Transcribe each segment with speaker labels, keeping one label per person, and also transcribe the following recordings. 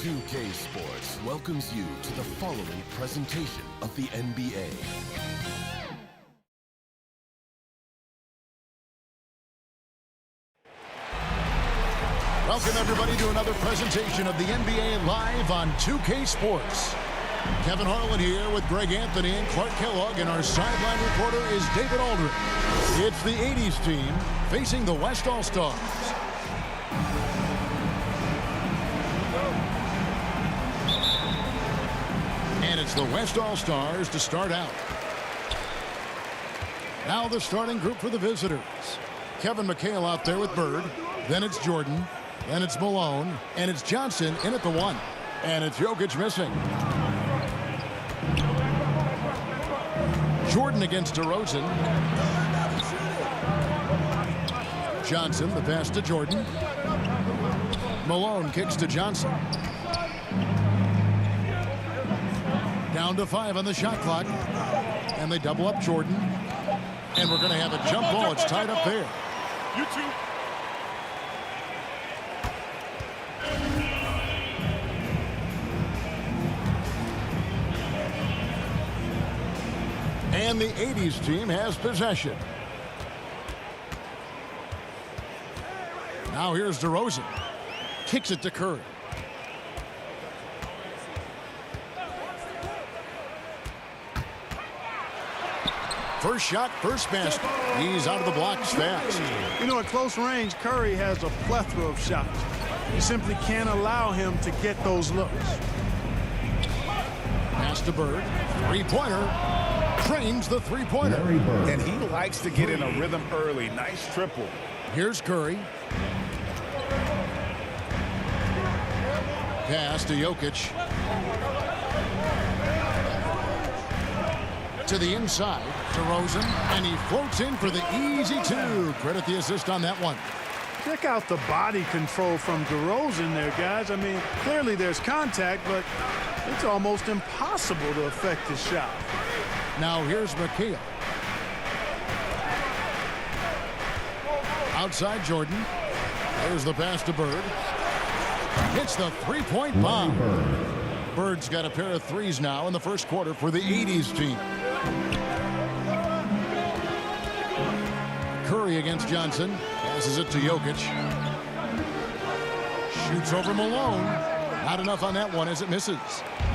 Speaker 1: NBA2K Sports welcomes you to the following presentation of the NBA.
Speaker 2: Welcome, everybody, to another presentation of the NBA live on 2K Sports. Kevin Harlan here with Greg Anthony and Clark Kellogg, and our sideline reporter is David Aldridge. It's the 80s team facing the West All-Stars. And it's the West All-Stars to start out. Now the starting group for the visitors. Kevin McHale out there with Bird. Then it's Jordan. Then it's Malone. And it's Johnson in at the 1. And it's Jokic missing. Jordan against DeRozan. Johnson, the pass to Jordan. Malone kicks to Johnson. Down to 5 on the shot clock. And they double up Jordan. And we're going to have a jump ball. It's tied up there.
Speaker 3: You two.
Speaker 2: And the 80s team has possession. Now here's DeRozan. Kicks it to Curry. First shot, first basket. He's out of the blocks fast.
Speaker 3: You know, at close range, Curry has a plethora of shots. You simply can't allow him to get those looks.
Speaker 2: Pass to Bird. Three-pointer. Trains the three-pointer.
Speaker 4: And he likes to get in a rhythm early. Nice triple.
Speaker 2: Here's Curry. Pass to Jokic. To the inside, DeRozan, and he floats in for the easy 2. Credit the assist on that one.
Speaker 3: Check out the body control from DeRozan there, guys. I mean, clearly there's contact, but it's almost impossible to affect his shot.
Speaker 2: Now here's McHale. Outside Jordan. There's the pass to Bird. Hits the three-point bomb. Bird's got a pair of threes now in the first quarter for the 80s team. Curry against Johnson. Passes it to Jokic. Shoots over Malone. Not enough on that one as it misses.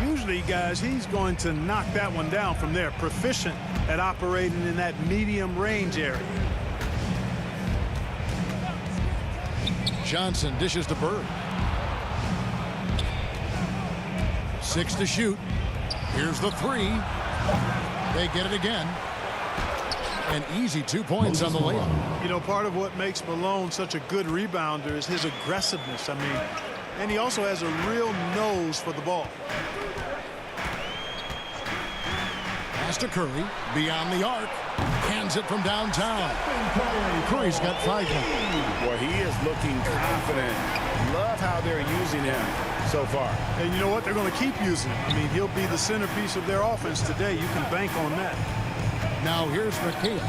Speaker 3: Usually, guys, he's going to knock that one down from there. Proficient at operating in that medium range area.
Speaker 2: Johnson dishes to Bird. 6 to shoot. Here's the 3. They get it again. An easy 2 points on the layup.
Speaker 3: You know, part of what makes Malone such a good rebounder is his aggressiveness. I mean, and he also has a real nose for the ball.
Speaker 2: Pass to Curry. Beyond the arc. Hands it from downtown. Curry's got 5 now.
Speaker 4: Boy, he is looking confident. Love how they're using him so far.
Speaker 3: And you know what? They're going to keep using him. I mean, he'll be the centerpiece of their offense today. You can bank on that.
Speaker 2: Now here's McHale.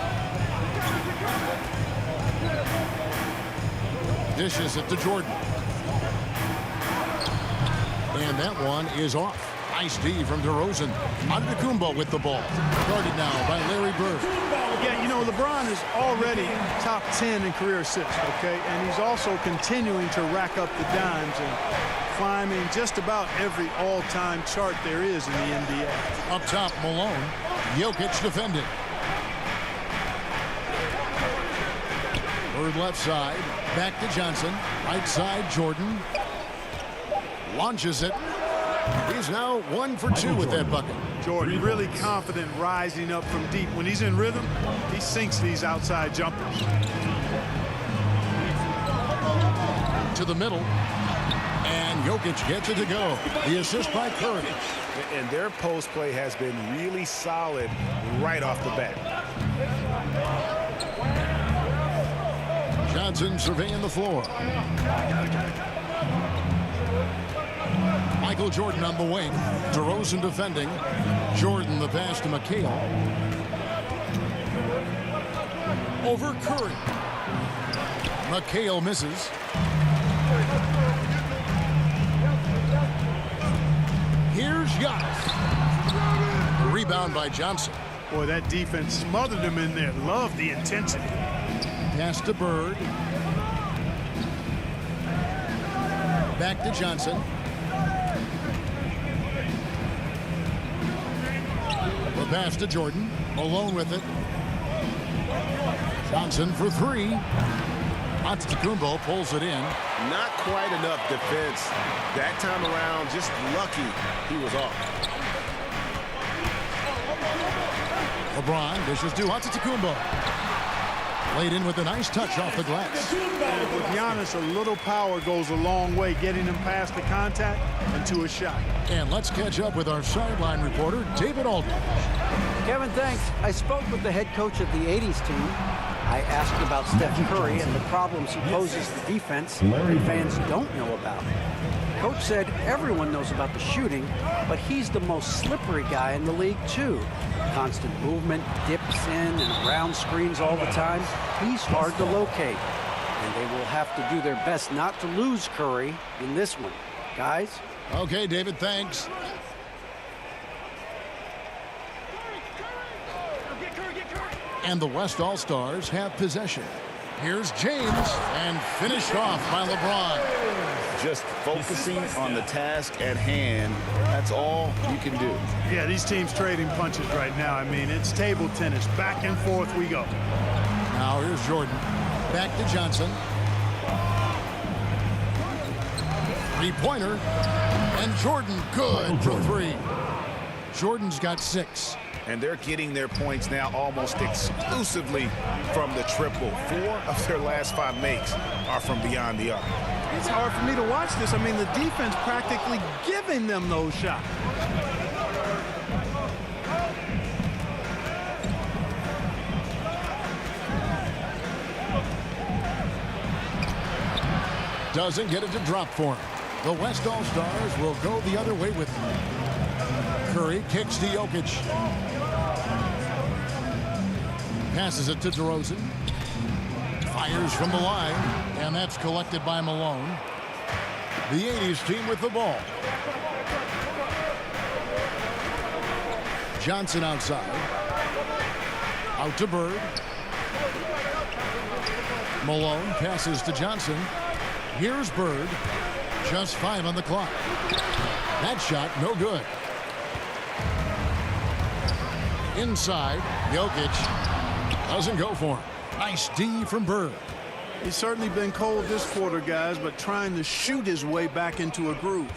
Speaker 2: Dishes it to Jordan. And that one is off. Nice D from DeRozan. Antetokounmpo with the ball. Guarded now by Larry Bird.
Speaker 3: Yeah, you know, LeBron is already top 10 in career assists, okay? And he's also continuing to rack up the dimes and climbing just about every all-time chart there is in the NBA.
Speaker 2: Up top, Malone. Jokic defended. Bird left side. Back to Johnson. Right side, Jordan. Launches it. He's now 1 for 2 with that bucket.
Speaker 3: Jordan really confident rising up from deep. When he's in rhythm, he sinks these outside jumpers.
Speaker 2: To the middle. And Jokic gets it to go. The assist by Curry.
Speaker 4: And their post play has been really solid right off the bat.
Speaker 2: Johnson surveying the floor. Michael Jordan on the wing. DeRozan defending. Jordan the pass to McHale. Over Curry. McHale misses. shot. Rebound by Johnson.
Speaker 3: Boy, that defense smothered him in there. Love the intensity.
Speaker 2: Pass to Bird. Back to Johnson. The pass to Jordan. Malone with it. Johnson for three. Antetokounmpo pulls it in.
Speaker 4: Not quite enough defense. That time around, just lucky he was off.
Speaker 2: LeBron dishes to Antetokounmpo. Laid in with a nice touch off the glass.
Speaker 3: And with Giannis, a little power goes a long way, getting him past the contact and to a shot.
Speaker 2: And let's catch up with our sideline reporter, David Aldridge.
Speaker 5: Kevin, thanks. I spoke with the head coach of the 80s team. I asked about Steph Curry and the problems he poses to defense that fans don't know about. Coach said everyone knows about the shooting, but he's the most slippery guy in the league, too. Constant movement, dips in and around screens all the time. He's hard to locate, and they will have to do their best not to lose Curry in this one. Guys?
Speaker 2: Okay, David, thanks. And the West All-Stars have possession. Here's James, and finished off by LeBron.
Speaker 4: Just focusing on the task at hand. That's all you can do.
Speaker 3: Yeah, these teams trading punches right now. I mean, it's table tennis. Back and forth we go.
Speaker 2: Now here's Jordan. Back to Johnson. Three-pointer. And Jordan good for three. Jordan's got 6.
Speaker 4: And they're getting their points now almost exclusively from the triple. 4 of their last 5 makes are from beyond the arc.
Speaker 3: It's hard for me to watch this. I mean, the defense practically giving them those shots.
Speaker 2: Doesn't get it to drop for him. The West All-Stars will go the other way with him. Curry kicks to Jokic. Passes it to DeRozan. Fires from the line, and that's collected by Malone. The 80s team with the ball. Johnson outside. Out to Bird. Malone passes to Johnson. Here's Bird. Just 5 on the clock. That shot, no good. Inside, Jokic doesn't go for him. Nice D from Bird.
Speaker 3: He's certainly been cold this quarter, guys, but trying to shoot his way back into a groove.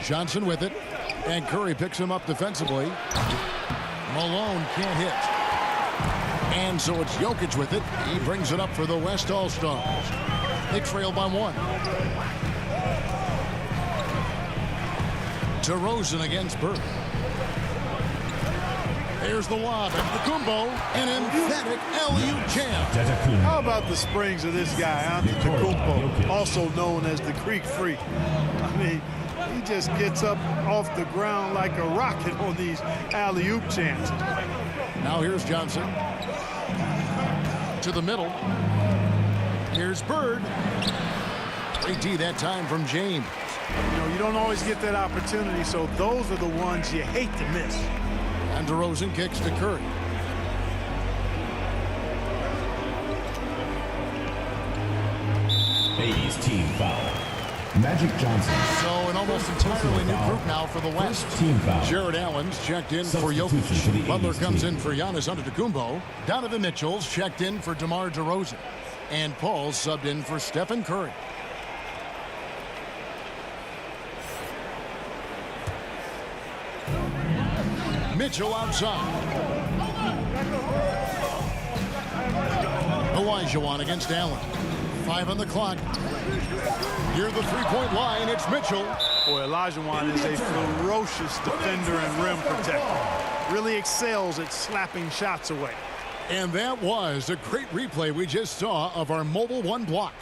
Speaker 2: Johnson with it, and Curry picks him up defensively. Malone can't hit. And so it's Jokic with it. He brings it up for the West All-Stars. They trail by 1. DeRozan against Bird. There's the lob, and Antetokounmpo, an emphatic alley-oop jam.
Speaker 3: How about the springs of this guy, Antetokounmpo, also known as the Greek Freak? I mean, he just gets up off the ground like a rocket on these alley-oop jams.
Speaker 2: Now here's Johnson. To the middle. Here's Bird. Great D that time from James.
Speaker 3: You know, you don't always get that opportunity, so those are the ones you hate to miss.
Speaker 2: And DeRozan kicks to Curry.
Speaker 6: Ladies team foul. Magic Johnson.
Speaker 2: So an almost entirely new group now for the West.
Speaker 6: Team foul.
Speaker 2: Jared Allen's checked in for Jokic. Butler comes in for Giannis Antetokounmpo. Donovan Mitchell's checked in for DeMar DeRozan. And Paul subbed in for Stephen Curry. Mitchell outside. Olajuwon against Allen. 5 on the clock. Near the three-point line, it's Mitchell.
Speaker 3: Boy, Olajuwon is a ferocious defender and rim protector. Really excels at slapping shots away.
Speaker 2: And that was a great replay we just saw of our mobile 1 block.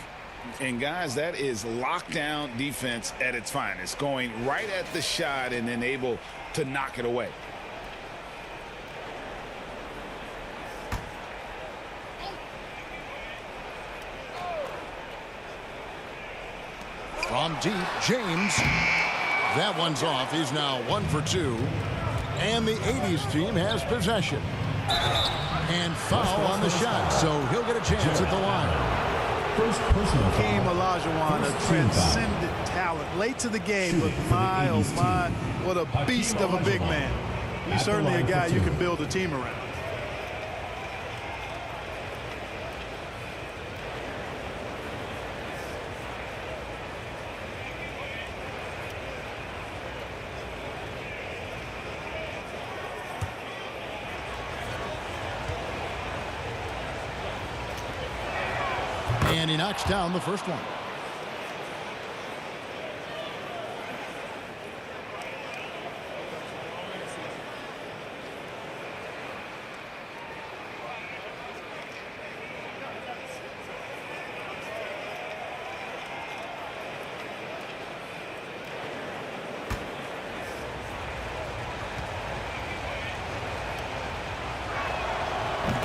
Speaker 4: And guys, that is lockdown defense at its finest. Going right at the shot and then able to knock it away.
Speaker 2: From deep, James. That one's off. He's now 1 for 2. And the 80s team has possession. And foul on the shot, so he'll get a chance at the line.
Speaker 6: First personal
Speaker 3: Hakeem
Speaker 6: foul.
Speaker 3: Olajuwon, a
Speaker 6: First team foul.
Speaker 3: transcendent talent. Late to the game, but my, oh my, what a beast of a big man. He's certainly a guy you can build a team around.
Speaker 2: And he knocks down the first one.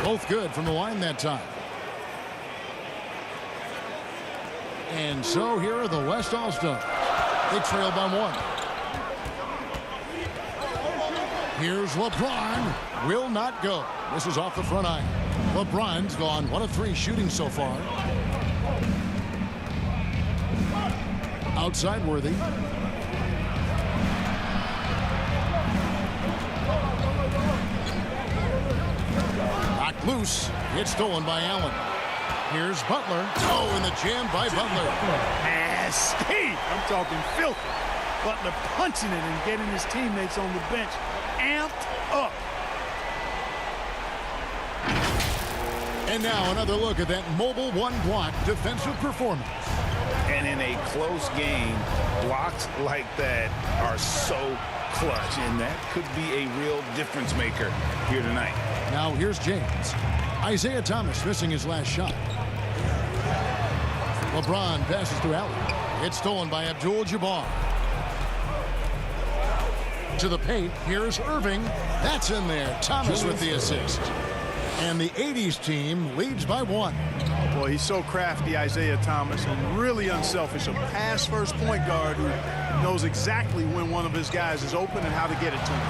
Speaker 2: Both good from the line that time. And so here are the West All-Stars. They trail by 1. Here's LeBron. Will not go. This is off the front iron. LeBron's gone 1 of 3 shooting so far. Outside Worthy. Knocked loose. It's stolen by Allen. Here's Butler. Oh, and the jam by Butler.
Speaker 3: Nasty. I'm talking filthy. Butler punching it and getting his teammates on the bench amped up.
Speaker 2: And now another look at that mobile one-block defensive performance.
Speaker 4: And in a close game, blocks like that are so clutch, and that could be a real difference maker here tonight.
Speaker 2: Now here's James. Isaiah Thomas missing his last shot. LeBron passes to Allen. It's stolen by Abdul-Jabbar. To the paint, here's Irving. That's in there. Thomas with the assist. And the 80s team leads by 1.
Speaker 3: Boy, he's so crafty, Isaiah Thomas, and really unselfish. A pass-first point guard who knows exactly when one of his guys is open and how to get it to him.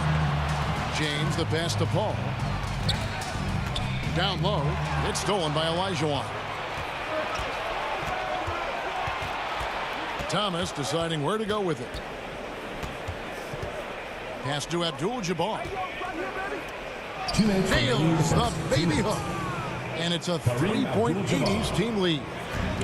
Speaker 2: James, the pass to Paul. Down low. It's stolen by Olajuwon. Thomas deciding where to go with it. Pass to Abdul-Jabbar. Nails the baby hook. And it's a 3-point 80s team lead.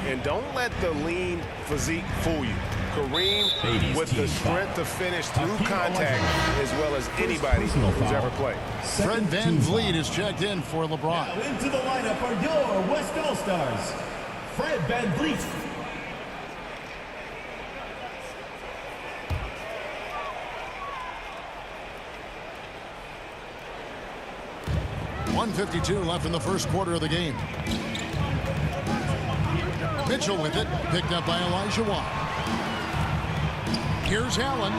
Speaker 7: And don't let the lean physique fool you. Kareem with the strength to finish through contact as well as anybody who's ever played.
Speaker 2: Fred Van Vliet is checked in for LeBron.
Speaker 6: Now into the lineup are your West All-Stars. Fred Van Vliet.
Speaker 2: .152 left in the first quarter of the game. Mitchell with it, picked up by Olajuwon. Here's Allen.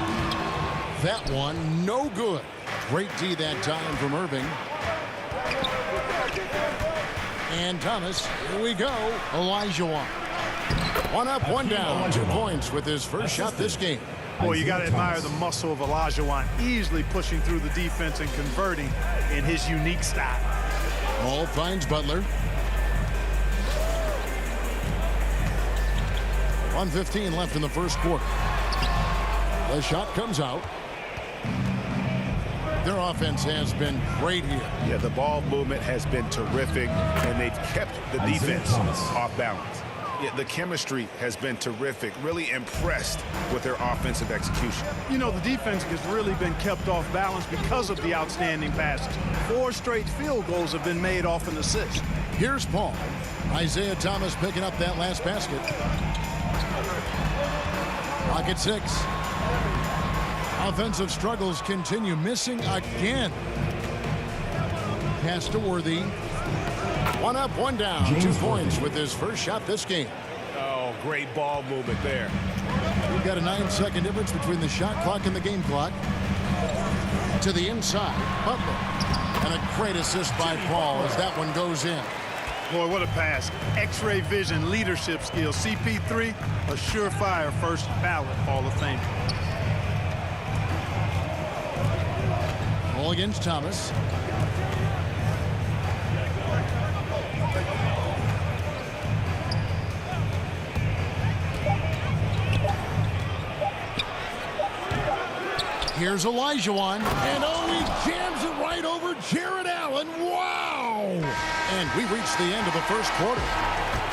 Speaker 2: That one, no good. Great D that time from Irving. And Thomas, here we go. Olajuwon. 1 up, 1 down. 2 points with his first shot this game.
Speaker 3: Boy, you got to admire the muscle of Olajuwon, easily pushing through the defense and converting in his unique style.
Speaker 2: Ball finds Butler. 1:15 left in the first quarter. The shot comes out. Their offense has been great here.
Speaker 4: Yeah, the ball movement has been terrific, and they've kept the defense off balance. Yeah, the chemistry has been terrific. Really impressed with their offensive execution.
Speaker 3: You know, the defense has really been kept off balance because of the outstanding passes. 4 straight field goals have been made off an assist.
Speaker 2: Here's Paul. Isaiah Thomas picking up that last basket. Clock at 6. Offensive struggles continue, missing again. Pass to Worthy. 1 up, 1 down. 2 points with his first shot this game.
Speaker 7: Oh, great ball movement there.
Speaker 2: We've got a 9-second difference between the shot clock and the game clock. To the inside, Butler. And a great assist by Paul as that one goes in.
Speaker 3: Boy, what a pass. X-ray vision, leadership skills. CP3, a surefire first ballot Hall of Fame.
Speaker 2: Ball against Thomas. Here's Olajuwon, and he jams it right over Jared Allen. Wow! And we reach the end of the first quarter.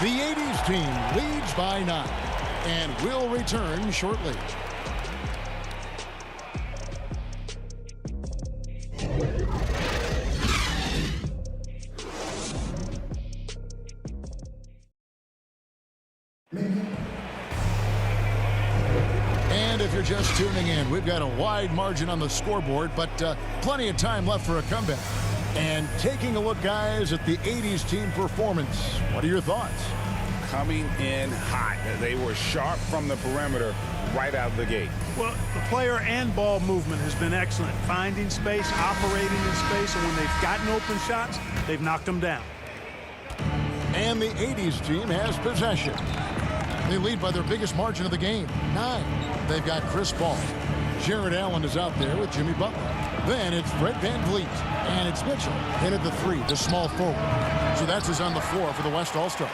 Speaker 2: The 80s team leads by 9, and will return shortly. And if you're just tuning in, we've got a wide margin on the scoreboard, but plenty of time left for a comeback. And taking a look, guys, at the 80s team performance, what are your thoughts?
Speaker 4: Coming in hot. They were sharp from the perimeter right out of the gate.
Speaker 3: Well, the player and ball movement has been excellent. Finding space, operating in space, and when they've gotten open shots, they've knocked them down.
Speaker 2: And the 80s team has possession. They lead by their biggest margin of the game, 9. They've got Chris Paul. Jared Allen is out there with Jimmy Butler. Then it's Fred VanVleet, and it's Mitchell in at the 3, the small forward. So that's his on the floor for the West All-Stars.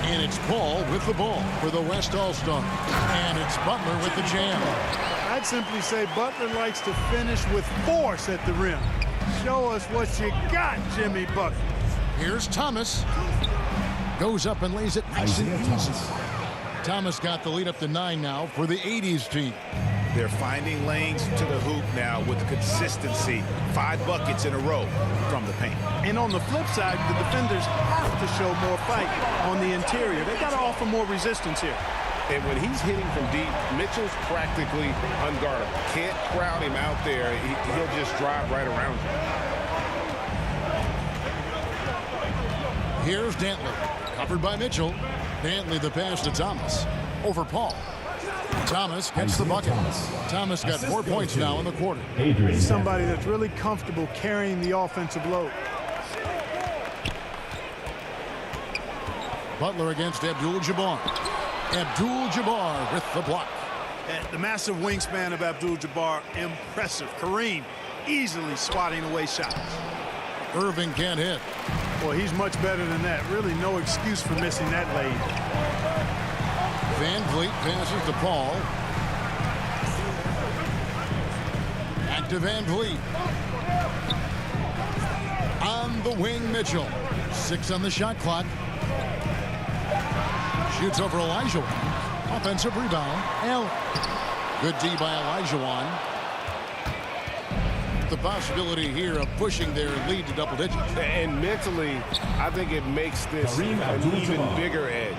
Speaker 2: And it's Paul with the ball for the West All-Stars. And it's Butler with the jam.
Speaker 3: I'd simply say Butler likes to finish with force at the rim. Show us what you got, Jimmy Butler.
Speaker 2: Here's Thomas. Goes up and lays it nice and easy. Thomas got the lead up to 9 now for the 80s team.
Speaker 4: They're finding lanes to the hoop now with consistency. 5 buckets in a row from the paint.
Speaker 3: And on the flip side, the defenders have to show more fight on the interior. They got to offer more resistance here.
Speaker 7: And when he's hitting from deep, Mitchell's practically unguardable. Can't crowd him out there. He'll just drive right around you.
Speaker 2: Here's Dantley, covered by Mitchell. Dantley the pass to Thomas. Over Paul. Thomas gets the bucket. Thomas got 4 points now in the quarter.
Speaker 3: He's somebody that's really comfortable carrying the offensive load.
Speaker 2: Butler against Abdul-Jabbar. Abdul-Jabbar with the block.
Speaker 3: And the massive wingspan of Abdul-Jabbar, impressive. Kareem easily swatting away shots.
Speaker 2: Irving can't hit.
Speaker 3: Boy, he's much better than that. Really no excuse for missing that lane.
Speaker 2: VanVleet passes to Paul. Back to VanVleet. On the wing, Mitchell. 6 on the shot clock. Shoots over Olajuwon. Offensive rebound. Allen. Good D by Olajuwon. The possibility here of pushing their lead to double digits.
Speaker 7: And mentally, I think it makes this an even bigger edge.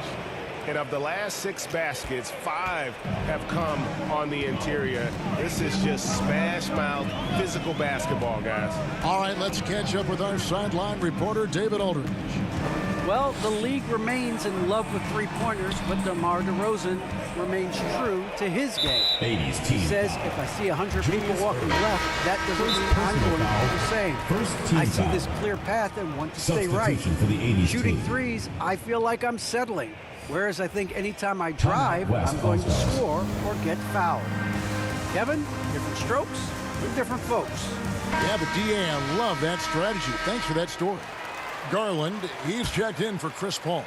Speaker 7: And of the last 6 baskets, 5 have come on the interior. This is just smash mouth, physical basketball, guys.
Speaker 2: All right, let's catch up with our sideline reporter, David Aldridge.
Speaker 5: Well, the league remains in love with three-pointers, but DeMar DeRozan remains true to his game. He says, if I see 100 people walking left, that doesn't mean I'm going to do the same. I see this clear path and want to stay right. Shooting threes, I feel like I'm settling. Whereas I think anytime I drive, I'm going to score or get fouled. Kevin, different strokes for different folks.
Speaker 2: Yeah, but DA, I love that strategy. Thanks for that story. Garland, he's checked in for Chris Paul.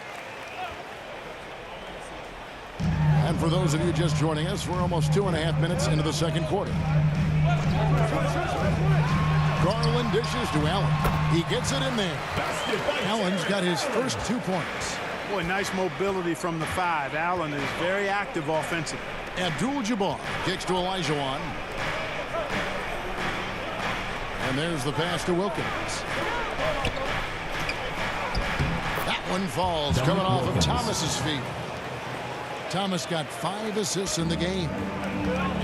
Speaker 2: And for those of you just joining us, we're almost 2.5 minutes into the second quarter. Garland dishes to Allen. He gets it in there. Allen's got his first 2 points.
Speaker 3: Boy, nice mobility from the 5. Allen is very active offensively.
Speaker 2: Abdul-Jabbar kicks to Olajuwon. And there's the pass to Wilkins. That one falls, coming off of Thomas's feet. Thomas got 5 assists in the game.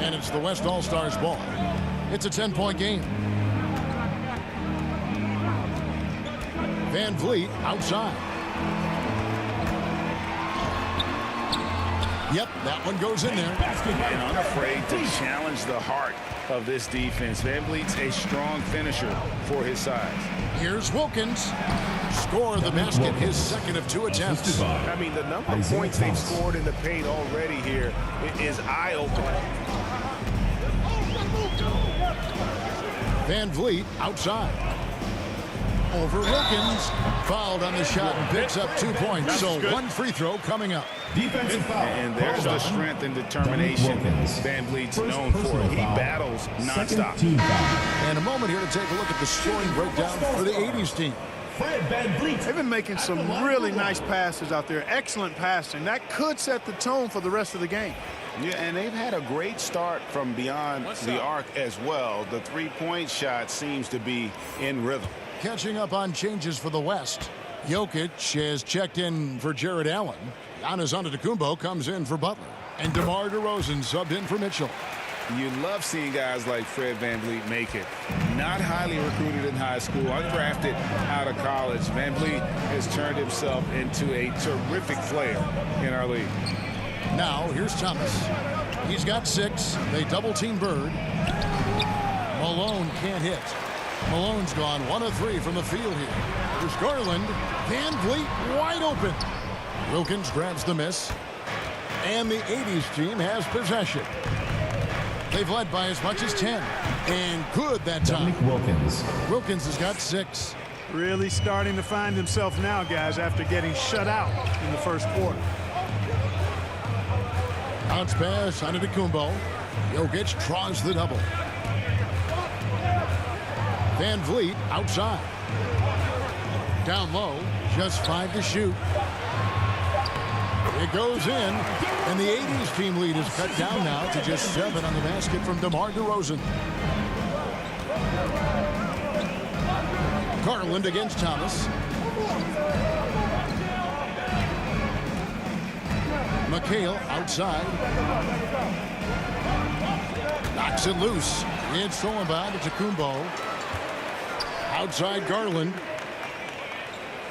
Speaker 2: And it's the West All-Stars ball. It's a 10-point game. VanVleet outside. Yep, that one goes in there.
Speaker 4: And unafraid to challenge the heart of this defense. VanVleet's a strong finisher for his size.
Speaker 2: Here's Wilkins. Score the basket, his second of 2 attempts.
Speaker 7: I mean, the number of points they've scored in the paint already here is eye-opening.
Speaker 2: Van Vliet outside. Over Wilkins. Fouled on the shot and picks up 2 points. So one free throw coming up.
Speaker 6: Defensive foul.
Speaker 4: And there's the strength and determination Van Vliet's known for. He battles nonstop.
Speaker 2: And a moment here to take a look at the scoring breakdown for the 80s team.
Speaker 6: Fred Van Vliet.
Speaker 3: They've been making some really nice passes out there. Excellent passing. That could set the tone for the rest of the game.
Speaker 4: Yeah, and they've had a great start from beyond the arc as well. The three-point shot seems to be in rhythm.
Speaker 2: Catching up on changes for the West. Jokic has checked in for Jared Allen. Giannis Antetokounmpo comes in for Butler. And DeMar DeRozan subbed in for Mitchell.
Speaker 4: You love seeing guys like Fred Van Vliet make it. Not highly recruited in high school, undrafted out of college. Van Vliet has turned himself into a terrific player in our league.
Speaker 2: Now, here's Thomas. He's got 6. They double-team Bird. Malone can't hit. Malone's gone 1 of 3 from the field here. There's Garland. Van Vliet wide open. Wilkins grabs the miss. And the 80s team has possession. They've led by as much as 10. And good that time. Wilkins has got 6.
Speaker 3: Really starting to find himself now, guys, after getting shut out in the first quarter.
Speaker 2: Bounce pass on Antetokounmpo. Jokic draws the double. Van Vliet outside. Down low, just 5 to shoot. It goes in, and the 80s team lead is cut down now to just 7 on the basket from DeMar DeRozan. Garland against Thomas. McHale outside. Knocks it loose. It's stolen by Antetokounmpo. Outside Garland.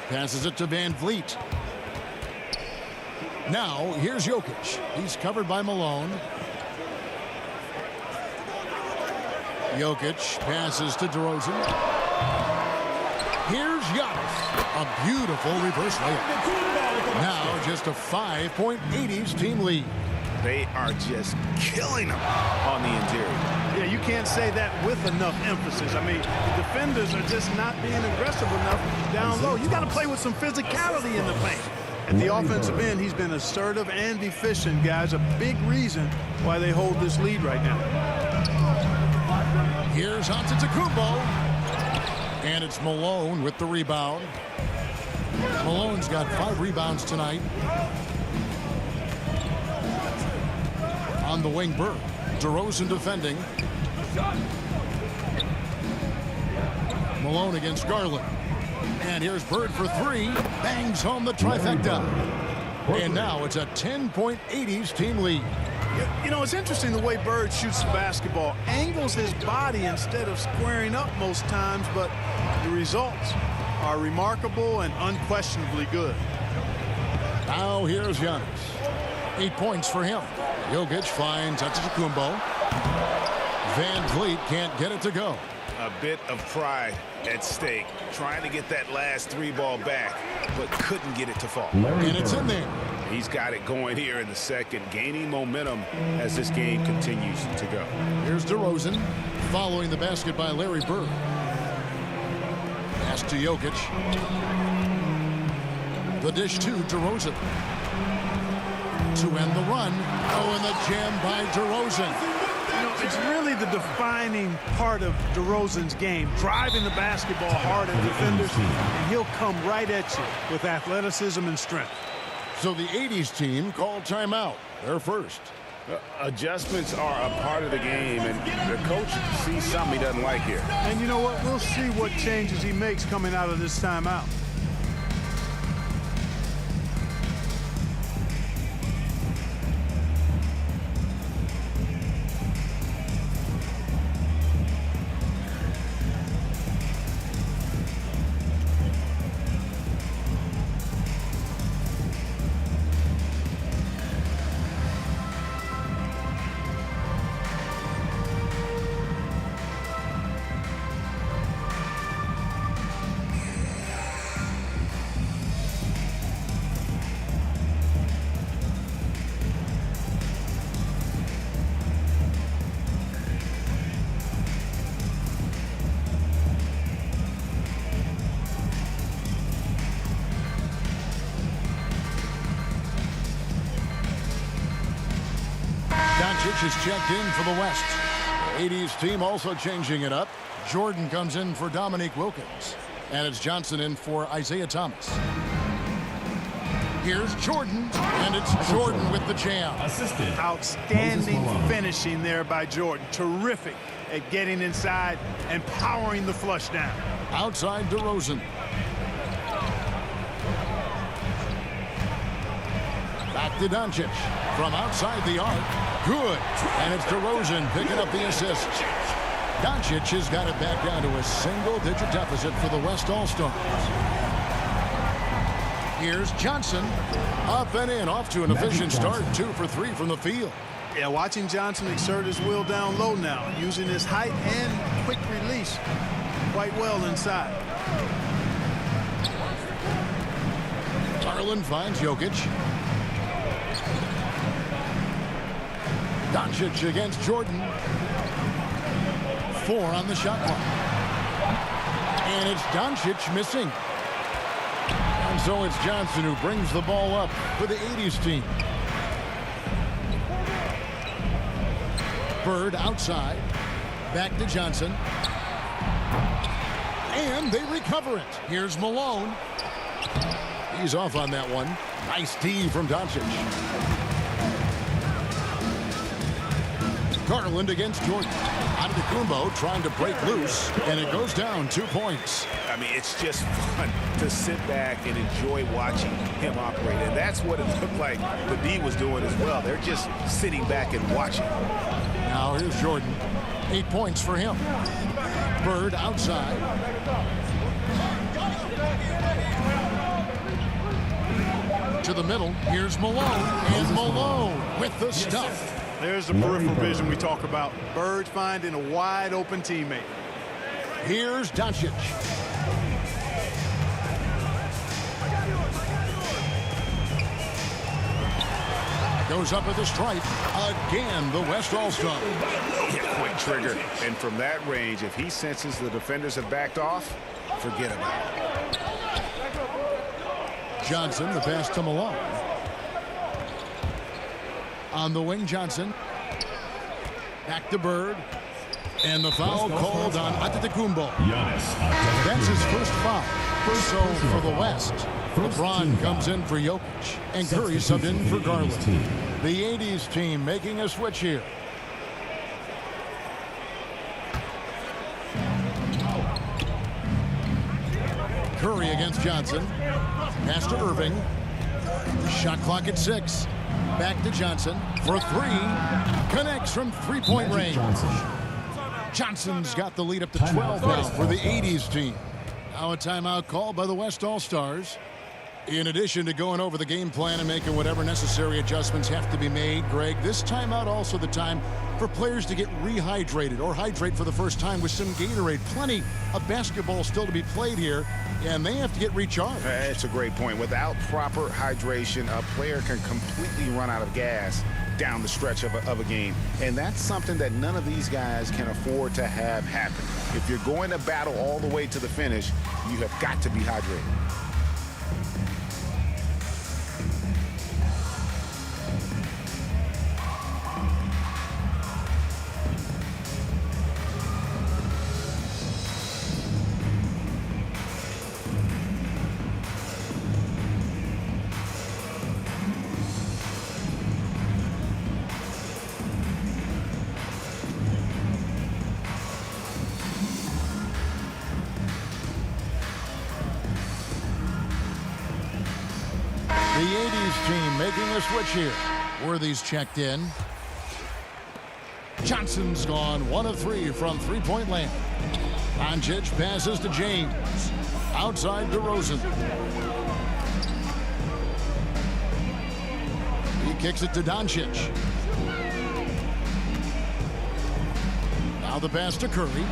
Speaker 2: Passes it to Van Vliet. Now, here's Jokic. He's covered by Malone. Jokic passes to DeRozan. Here's Giannis. A beautiful reverse layup. Now, just a 5-point 80s team lead.
Speaker 4: They are just killing them on the interior.
Speaker 3: Yeah, you can't say that with enough emphasis. I mean, the defenders are just not being aggressive enough down low. You got to play with some physicality in the paint. At the offensive end, he's been assertive and efficient, guys. A big reason why they hold this lead right now.
Speaker 2: Here's Antetokounmpo. And it's Malone with the rebound. Malone's got 5 rebounds tonight. On the wing, Bird. DeRozan defending. Malone against Garland. And here's Bird for 3. Bangs home the trifecta. And now it's a 10-point 80s team lead.
Speaker 3: You know, it's interesting the way Bird shoots the basketball. Angles his body instead of squaring up most times, but the results are remarkable and unquestionably good.
Speaker 2: Now here's Giannis. 8 points for him. Jokic finds Antetokounmpo. Van Vliet can't get it to go.
Speaker 4: A bit of pride at stake, trying to get that last 3-ball back, but couldn't get it to fall.
Speaker 2: And it's in there.
Speaker 4: He's got it going here in the second, gaining momentum as this game continues to go.
Speaker 2: Here's DeRozan, following the basket by Larry Bird. Pass to Jokic. The dish to DeRozan. To end the run. Oh, and the jam by DeRozan.
Speaker 3: You know, it's really the defining part of DeRozan's game, driving the basketball hard at defenders, and he'll come right at you with athleticism and strength.
Speaker 2: So the 80s team called timeout. They're first.
Speaker 4: Adjustments are a part of the game, and the coach sees something he doesn't like here.
Speaker 3: And you know what? We'll see what changes he makes coming out of this timeout.
Speaker 2: Doncic is checked in for the West. The 80s team also changing it up. Jordan comes in for Dominique Wilkins. And it's Johnson in for Isaiah Thomas. Here's Jordan, and it's Jordan with the jam.
Speaker 3: Outstanding finishing there by Jordan. Terrific at getting inside and powering the flush down.
Speaker 2: Outside DeRozan. Back to Doncic. From outside the arc. Good. And it's DeRozan picking up the assist. Doncic has got it back down to a single-digit deficit for the West All-Stars. Here's Johnson. Up and in, off to an efficient start. 2 for 3 from the field.
Speaker 3: Yeah, watching Johnson exert his will down low now, using his height and quick release quite well inside.
Speaker 2: Garland finds Jokic. Doncic against Jordan. 4 on the shot clock. And it's Doncic missing. And so it's Johnson who brings the ball up for the 80s team. Bird outside. Back to Johnson. And they recover it. Here's Malone. He's off on that one. Nice D from Doncic. Garland against Jordan. Antetokounmpo trying to break loose, and it goes down 2 points.
Speaker 4: I mean, it's just fun to sit back and enjoy watching him operate. And that's what it looked like the D was doing as well. They're just sitting back and watching.
Speaker 2: Now here's Jordan. 8 points for him. Bird outside. To the middle. Here's Malone. And Malone with the stuff.
Speaker 3: There's the peripheral vision we talk about. Bird finding a wide open teammate.
Speaker 2: Here's Doncic. Goes up with a stripe. Again, the West All-Star.
Speaker 4: Yeah, quick trigger. And from that range, if he senses the defenders have backed off, forget about it.
Speaker 2: Johnson, the pass to Malone. On the wing, Johnson. Back to Bird. And the foul called on Antetokounmpo. That's his first foul. So for the West, LeBron comes in for Jokic. And Curry subbed in for Garland. The 80s team making a switch here. Curry against Johnson. Pass to Irving. Shot clock at 6. Back to Johnson for 3. Connects from three-point range. Johnson's got the lead up to 12 now for the 80s team. Now a timeout called by the West All-Stars. In addition to going over the game plan and making whatever necessary adjustments have to be made, Greg, this timeout also the time for players to get rehydrated or hydrate for the first time with some Gatorade. Plenty of basketball still to be played here, and they have to get recharged.
Speaker 4: That's a great point. Without proper hydration, a player can completely run out of gas down the stretch of a game. And that's something that none of these guys can afford to have happen. If you're going to battle all the way to the finish, you have got to be hydrated.
Speaker 2: The 80s team making a switch here. Worthy's checked in. Johnson's gone 1 of 3 from three-point land. Doncic passes to James. Outside DeRozan. He kicks it to Doncic. Now the pass to Curry.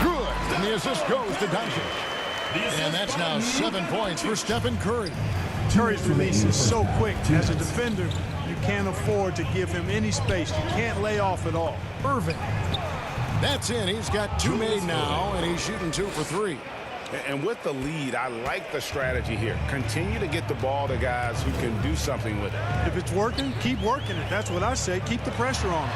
Speaker 2: Good. And the assist goes to Doncic. And that's now 7 points for Stephen Curry.
Speaker 3: Curry's release is so quick. As a defender, you can't afford to give him any space. You can't lay off at all.
Speaker 2: Irving. That's in. He's got 2 made now, and he's shooting 2 for 3.
Speaker 4: And with the lead, I like the strategy here. Continue to get the ball to guys who can do something with it.
Speaker 3: If it's working, keep working it. That's what I say. Keep the pressure on.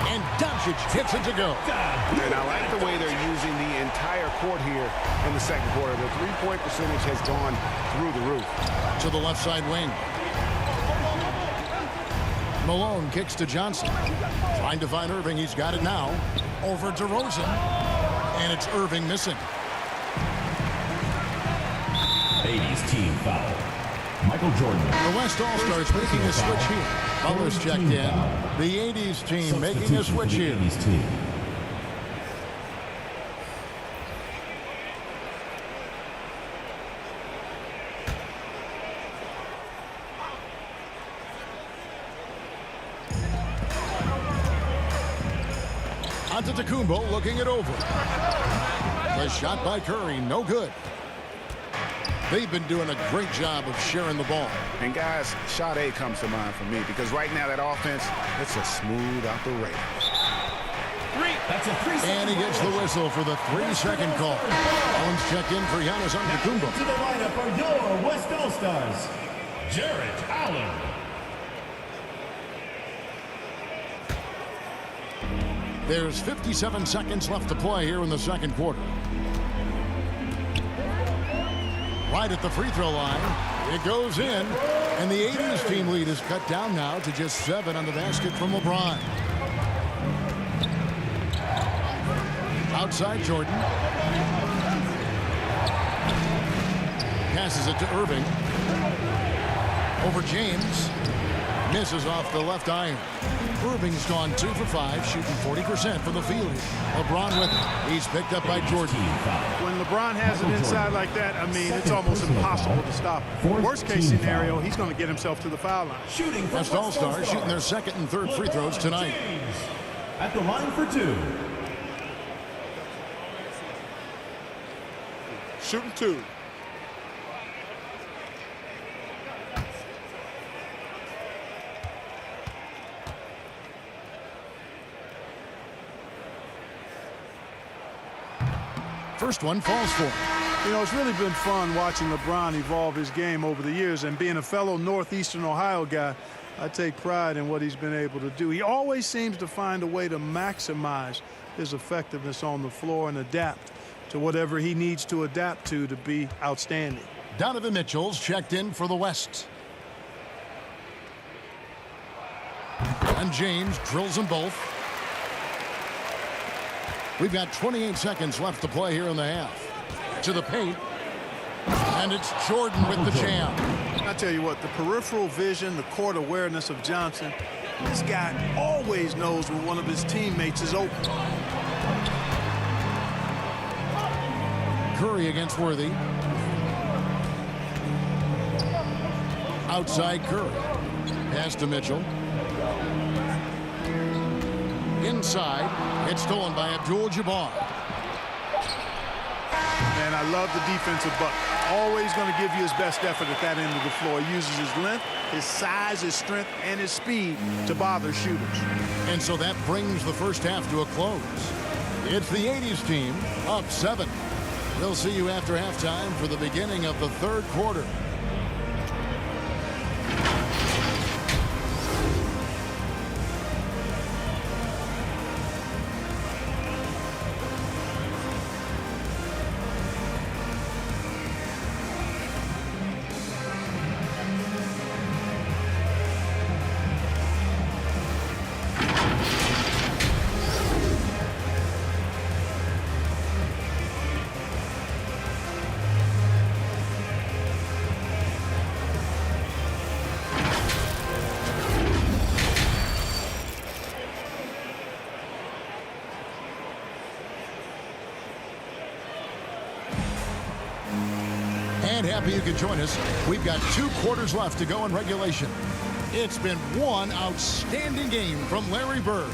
Speaker 2: And Doncic hits it to go.
Speaker 7: And I like the way they're using the entire court here in the second quarter. The three-point percentage has gone through the roof.
Speaker 2: To the left side wing. Malone kicks to Johnson. Trying to find Irving. He's got it now. Over to Rosen. And it's Irving missing.
Speaker 6: 80s team foul. Michael Jordan.
Speaker 2: The West All-Stars making a switch here. Butler's checked in. The 80s team making a switch here.
Speaker 6: 80s team.
Speaker 2: Antetokounmpo looking it over. The shot by Curry, no good. They've been doing a great job of sharing the ball.
Speaker 4: And guys, shot A comes to mind for me because right now that offense, it's a smooth operator.
Speaker 6: That's a 3-second.
Speaker 2: And he gets the whistle for the 3-second call. Owens checked in for Giannis Antetokounmpo.
Speaker 6: To the lineup are your West All-Stars. Jarrett Allen.
Speaker 2: There's 57 seconds left to play here in the second quarter. Right at the free throw line. It goes in. And the 80s team lead is cut down now to just 7 on the basket from LeBron. Outside Jordan. Passes it to Irving. Over James. Misses off the left iron. Irving's gone 2 for 5, shooting 40% from the field. LeBron with it. He's picked up by Jordan.
Speaker 3: When LeBron has it inside like that, I mean, it's almost impossible to stop him. Worst case scenario, he's going to get himself to the foul line.
Speaker 6: Shooting for
Speaker 2: West All-Stars shooting their second and third free throws tonight.
Speaker 6: James at the line for 2.
Speaker 3: Shooting 2.
Speaker 2: First one falls for him.
Speaker 3: You know, it's really been fun watching LeBron evolve his game over the years, and being a fellow Northeastern Ohio guy, I take pride in what he's been able to do. He always seems to find a way to maximize his effectiveness on the floor and adapt to whatever he needs to adapt to be outstanding.
Speaker 2: Donovan Mitchell's checked in for the West. And James drills them both. We've got 28 seconds left to play here in the half. To the paint. And it's Jordan with the jam.
Speaker 3: I tell you what, the peripheral vision, the court awareness of Johnson, this guy always knows when one of his teammates is open.
Speaker 2: Curry against Worthy. Outside Curry. Pass to Mitchell. Inside. It's stolen by Abdul-Jabbar.
Speaker 3: And I love the defensive bucket. Always going to give you his best effort at that end of the floor. He uses his length, his size, his strength, and his speed to bother shooters.
Speaker 2: And so that brings the first half to a close. It's the 80s team up 7. We'll see you after halftime for the beginning of the third quarter. And happy you could join us. We've got 2 quarters left to go in regulation. It's been one outstanding game from Larry Bird.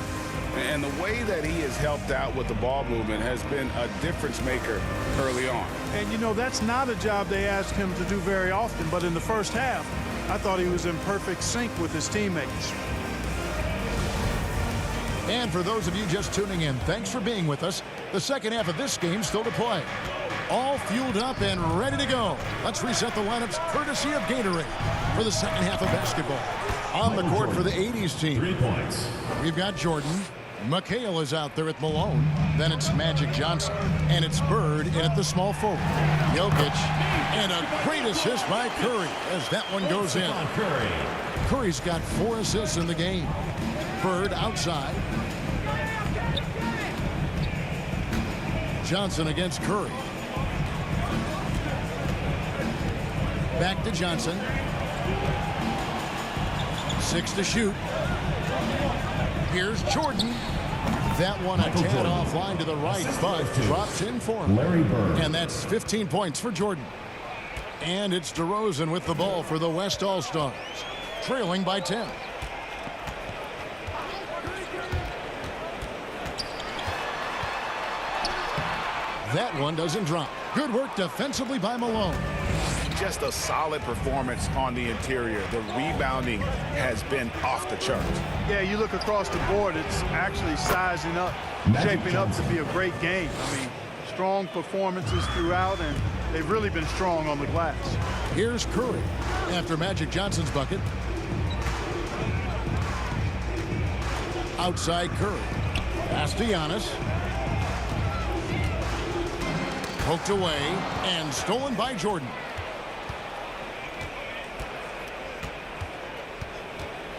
Speaker 4: And the way that he has helped out with the ball movement has been a difference maker early on.
Speaker 3: And, you know, that's not a job they ask him to do very often. But in the first half, I thought he was in perfect sync with his teammates.
Speaker 2: And for those of you just tuning in, thanks for being with us. The second half of this game still to play. all fueled up and ready to go. Let's reset the lineups courtesy of Gatorade for the second half of basketball. On the court for the 80s team,
Speaker 6: 3 points.
Speaker 2: we've got Jordan. McHale is out there at Malone. Then it's Magic Johnson. And it's Bird in at the small forward. Jokic. And a great assist by Curry as that one goes in. Curry's got 4 assists in the game. Bird outside. Johnson against Curry. Back to Johnson. 6 to shoot. Here's Jordan. That one a tad offline to the right, but drops in for him. And that's 15 points for Jordan. And it's DeRozan with the ball for the West All-Stars, trailing by 10. That one doesn't drop. Good work defensively by Malone.
Speaker 4: Just a solid performance on the interior. The rebounding has been off the charts.
Speaker 3: Yeah, you look across the board, it's actually sizing up, shaping up to be a great game. I mean, strong performances throughout, and they've really been strong on the glass.
Speaker 2: Here's Curry after Magic Johnson's bucket. Outside Curry. Pass to Giannis. Poked away and stolen by Jordan.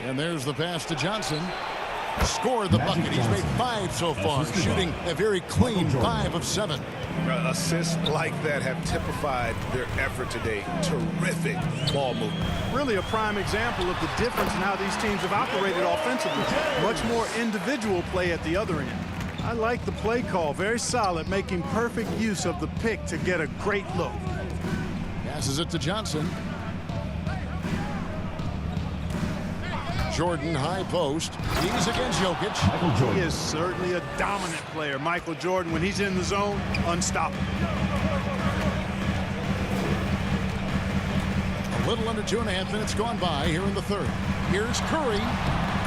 Speaker 2: And there's the pass to Johnson. Scored the bucket. He's made 5 so far, shooting a very clean 5 of 7.
Speaker 4: Assists like that have typified their effort today. Terrific ball movement.
Speaker 3: Really a prime example of the difference in how these teams have operated offensively. Much more individual play at the other end. I like the play call. Very solid, making perfect use of the pick to get a great look.
Speaker 2: Passes it to Johnson. Jordan high post. He's against Jokic.
Speaker 3: He is certainly a dominant player. Michael Jordan, when he's in the zone, unstoppable.
Speaker 2: A little under 2.5 minutes gone by here in the third. Here's Curry.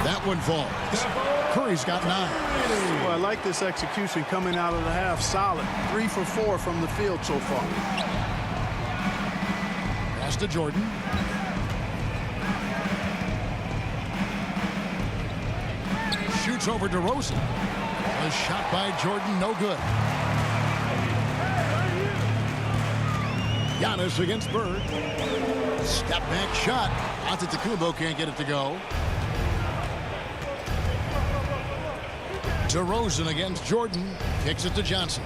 Speaker 2: That one falls. Curry's got 9.
Speaker 3: Well, I like this execution coming out of the half. Solid. 3 for 4 from the field so far.
Speaker 2: Pass to Jordan. Shoots over DeRozan. A shot by Jordan, no good. Giannis against Bird. Step back shot. Antetokounmpo can't get it to go. DeRozan against Jordan. Kicks it to Johnson.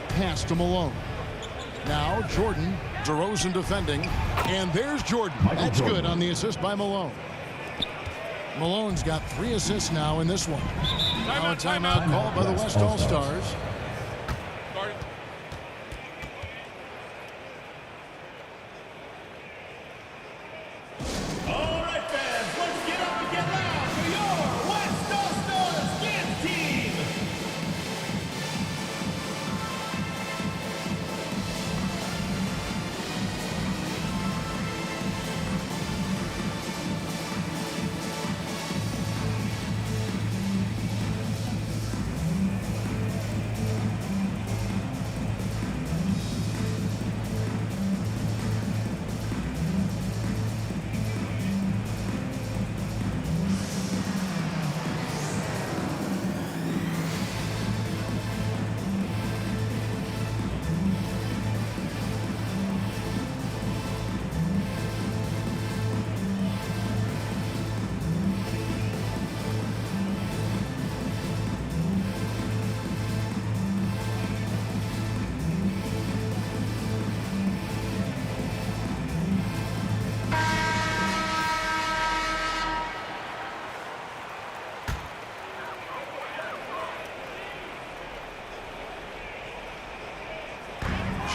Speaker 2: Pass to Malone. Now Jordan. DeRozan defending. And there's Jordan. That's good on the assist by Malone. Malone's got 3 assists now in this one. Now a timeout called by the West All-Stars.
Speaker 6: All right, fans, let's get on and get loud for your West All-Stars dance team.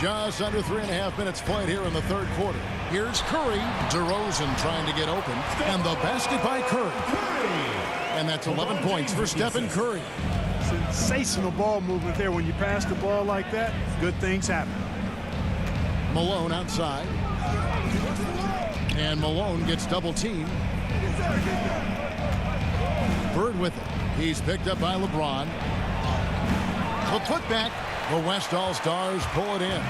Speaker 2: Just under 3.5 minutes played here in the third quarter. Here's Curry. DeRozan trying to get open. And the basket by Curry. And that's 11 points for Stephen Curry.
Speaker 3: Sensational ball movement there. When you pass the ball like that, good things happen.
Speaker 2: Malone outside. And Malone gets double teamed. Bird with it. He's picked up by LeBron. The putback. The West All-Stars pull it in.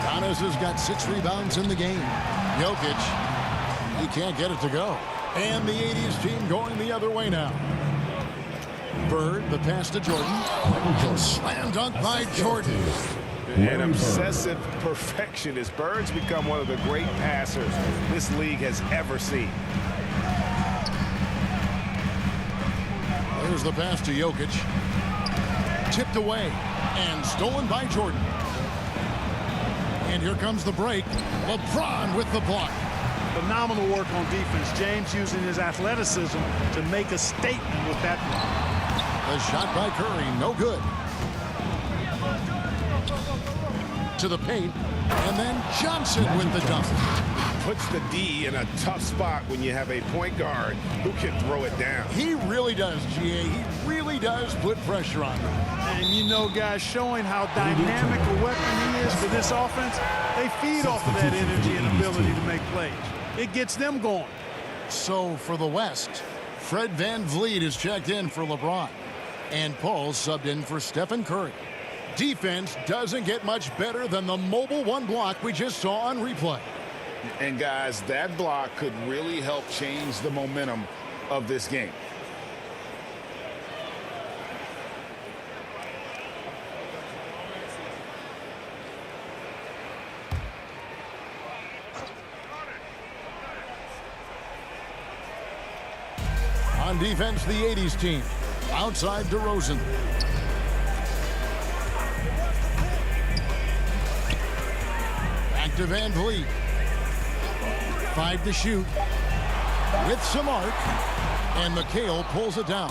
Speaker 2: Giannis has got 6 rebounds in the game. Jokic, he can't get it to go. And the 80s team going the other way now. Bird, the pass to Jordan. Slam dunk by Jordan.
Speaker 7: An obsessive perfectionist. Bird's become one of the great passers this league has ever seen.
Speaker 2: There's the pass to Jokic. Tipped away and stolen by Jordan. And here comes the break. LeBron with the block.
Speaker 3: Phenomenal work on defense. James using his athleticism to make a statement with that block.
Speaker 2: The shot by Curry, no good. To the paint, and then Johnson with the dunk.
Speaker 7: Puts the D in a tough spot when you have a point guard who can throw it down.
Speaker 2: He really does, GA. He really does put pressure on them.
Speaker 3: And you know, guys, showing how dynamic a weapon he is for this offense, they feed off of that energy and ability to make plays. It gets them going.
Speaker 2: So for the West, Fred VanVleet is checked in for LeBron. And Paul subbed in for Stephen Curry. Defense doesn't get much better than the mobile one block we just saw on replay.
Speaker 4: And guys, that block could really help change the momentum of this game.
Speaker 2: On defense, the 80s team. Outside DeRozan. Back to VanVleet. 5 to shoot. With some arc. And McHale pulls it down.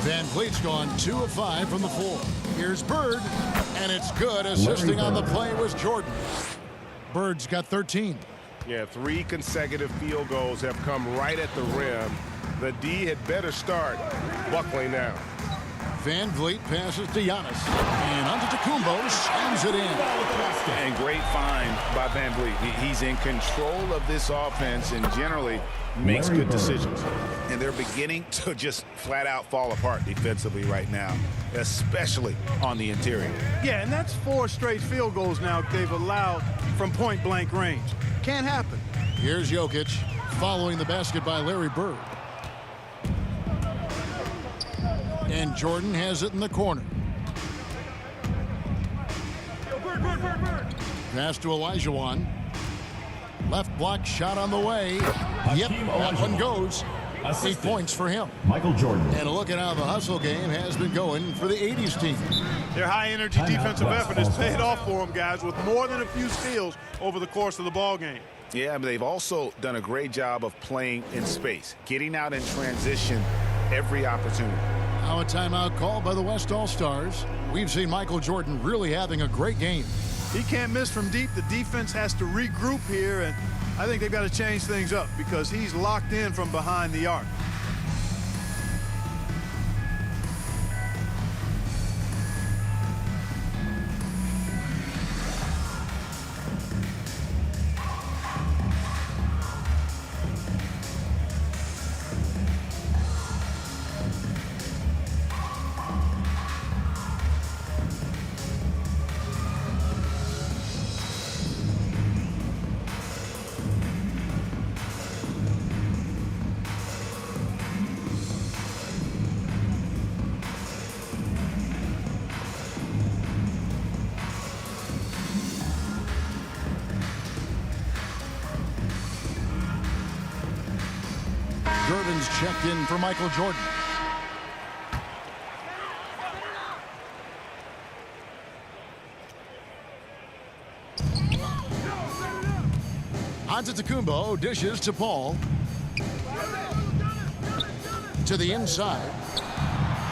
Speaker 2: VanVleet's gone 2 of 5 from the floor. Here's Bird. And it's good. Assisting on the play was Jordan. Bird's got 13.
Speaker 7: Yeah, 3 consecutive field goals have come right at the rim. The D had better start buckling down.
Speaker 2: VanVleet passes to Giannis. And Antetokounmpo slams it in.
Speaker 4: And great find by VanVleet. He's in control of this offense and generally makes good decisions. And they're beginning to just flat out fall apart defensively right now, especially on the interior.
Speaker 3: Yeah, and that's 4 straight field goals now they've allowed from point-blank range. Can't happen.
Speaker 2: Here's Jokic following the basket by Larry Bird. And Jordan has it in the corner. Pass to Olajuwon. Left block shot on the way. Yep, that one goes. 8 points for him.
Speaker 8: Michael Jordan.
Speaker 2: And a look at how the hustle game has been going for the 80s team.
Speaker 3: Their high-energy defensive effort has paid off for them, guys, with more than a few steals over the course of the ball game.
Speaker 4: Yeah, but they've also done a great job of playing in space, getting out in transition every opportunity.
Speaker 2: Now a timeout call by the West All-Stars. We've seen Michael Jordan really having a great game.
Speaker 3: He can't miss from deep. The defense has to regroup here, and I think they've got to change things up because he's locked in from behind the arc.
Speaker 2: Durbin's checked in for Michael Jordan. Antetokounmpo dishes to Paul. To the inside.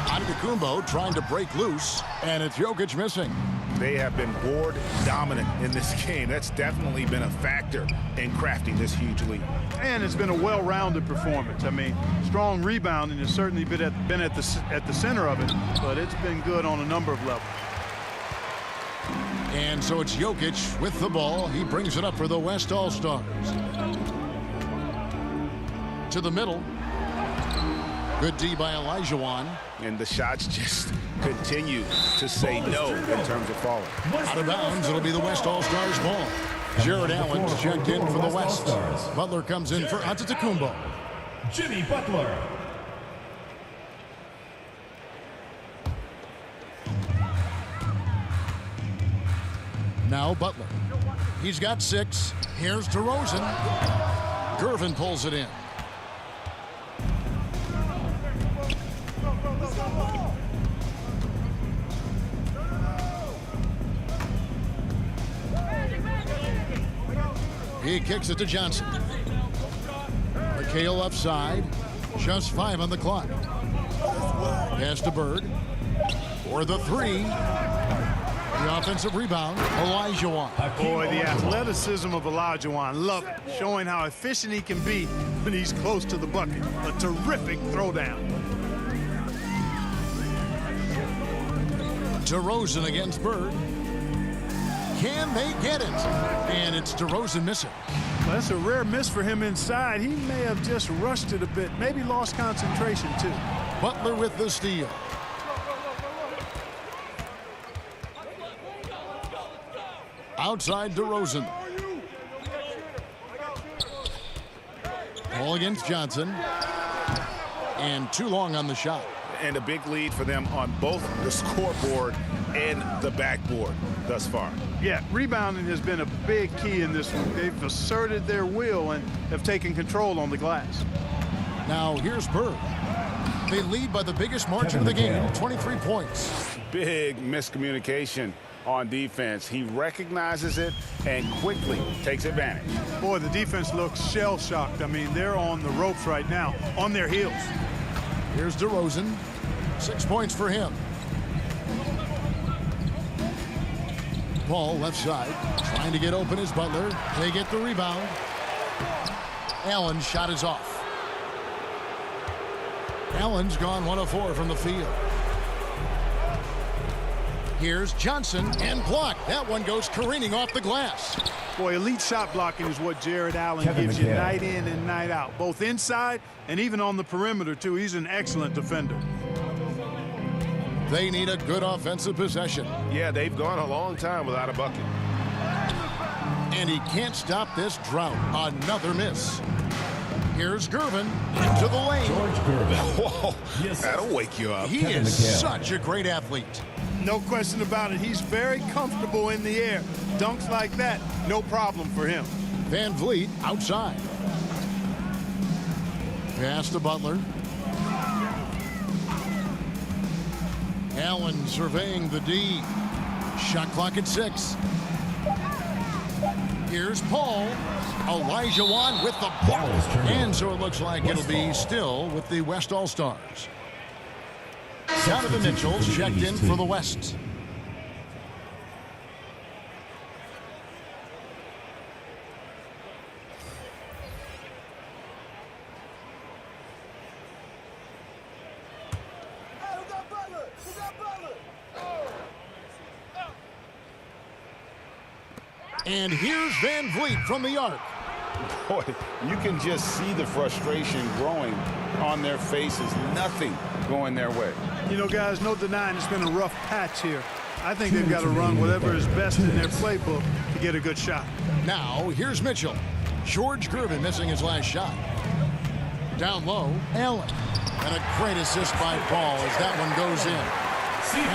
Speaker 2: Antetokounmpo trying to break loose, and it's Jokic missing.
Speaker 4: They have been board dominant in this game. That's definitely been a factor in crafting this huge lead.
Speaker 3: And it's been a well-rounded performance. I mean, strong rebounding has certainly been at the center of it, but it's been good on a number of levels.
Speaker 2: And so it's Jokic with the ball. He brings it up for the West All-Stars. To the middle. Good D by Olajuwon.
Speaker 4: And the shots just continue to say no in terms of falling.
Speaker 2: Out of bounds, it'll be the West All-Stars ball. Jared Allen's checked in for the West. Butler comes in for Antetokounmpo.
Speaker 6: Jimmy Butler.
Speaker 2: Now Butler. He's got 6. Here's DeRozan. Gervin pulls it in. He kicks it to Johnson. McHale upside. Just 5 on the clock. Pass to Bird. For the 3. The offensive rebound, Olajuwon.
Speaker 3: Boy, the athleticism of Olajuwon. Love it. Showing how efficient he can be when he's close to the bucket. A terrific throwdown.
Speaker 2: DeRozan against Bird. Can they get it? And it's DeRozan missing.
Speaker 3: Well, that's a rare miss for him inside. He may have just rushed it a bit. Maybe lost concentration, too.
Speaker 2: Butler with the steal. Outside DeRozan. Ball against Johnson. And too long on the shot.
Speaker 4: And a big lead for them on both the scoreboard and the backboard thus far.
Speaker 3: Yeah, rebounding has been a big key in this one. They've asserted their will and have taken control on the glass.
Speaker 2: Now here's Bird. They lead by the biggest margin of the game, 23 points.
Speaker 4: Big miscommunication on defense. He recognizes it and quickly takes advantage.
Speaker 3: Boy, the defense looks shell-shocked. I mean, they're on the ropes right now, on their heels.
Speaker 2: Here's DeRozan. 6 points for him. Paul left side, trying to get open as Butler. They get the rebound. Allen's shot is off. Allen's gone 1 of 4 from the field. Here's Johnson and blocked. That one goes careening off the glass.
Speaker 3: Boy, elite shot blocking is what Jared Allen gives you night in and night out, both inside and even on the perimeter, too. He's an excellent defender.
Speaker 2: They need a good offensive possession.
Speaker 7: Yeah, they've gone a long time without a bucket.
Speaker 2: And he can't stop this drought. Another miss. Here's Gervin into the lane.
Speaker 6: George Gervin.
Speaker 4: Whoa, that'll wake you up.
Speaker 2: He is such a great athlete.
Speaker 3: No question about it. He's very comfortable in the air. Dunks like that, no problem for him.
Speaker 2: Van Vliet outside. Pass to Butler. Allen surveying the D. Shot clock at 6. Here's Paul. Olajuwon with the block. And so it looks like it'll be still with the West All-Stars. Donovan Mitchell's checked in for the West. And here's Van Vliet from the arc.
Speaker 4: Boy, you can just see the frustration growing on their faces. Nothing going their way.
Speaker 3: You know, guys, no denying it's been a rough patch here. I think they've got to run whatever is best in their playbook to get a good shot.
Speaker 2: Now, here's Mitchell. George Gervin missing his last shot. Down low, Allen. And a great assist by Paul as that one goes in.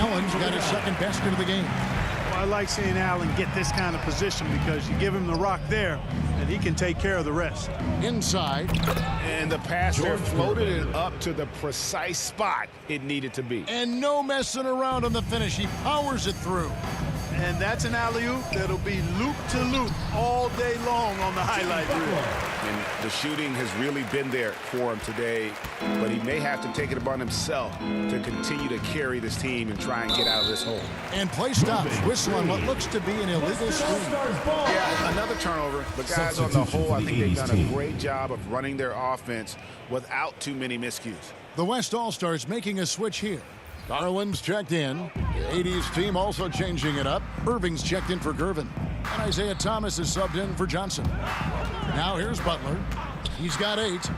Speaker 2: Allen's got his second basket of the game.
Speaker 3: Well, I like seeing Allen get this kind of position because you give him the rock there, and he can take care of the rest.
Speaker 2: Inside.
Speaker 4: And the passer floated it up to the precise spot it needed to be.
Speaker 2: And no messing around on the finish. He powers it through.
Speaker 3: And that's an alley-oop that'll be loop-to-loop all day long on the highlight reel.
Speaker 4: And the shooting has really been there for him today, but he may have to take it upon himself to continue to carry this team and try and get out of this hole.
Speaker 2: And play stops. Whistle on what looks to be an illegal screen.
Speaker 4: Yeah, another turnover. But guys, on the whole, I think they've done a great job of running their offense without too many miscues.
Speaker 2: The West All-Stars making a switch here. Garland's checked in. The 80s team also changing it up. Irving's checked in for Gervin. And Isaiah Thomas is subbed in for Johnson. Now here's Butler. He's got 8.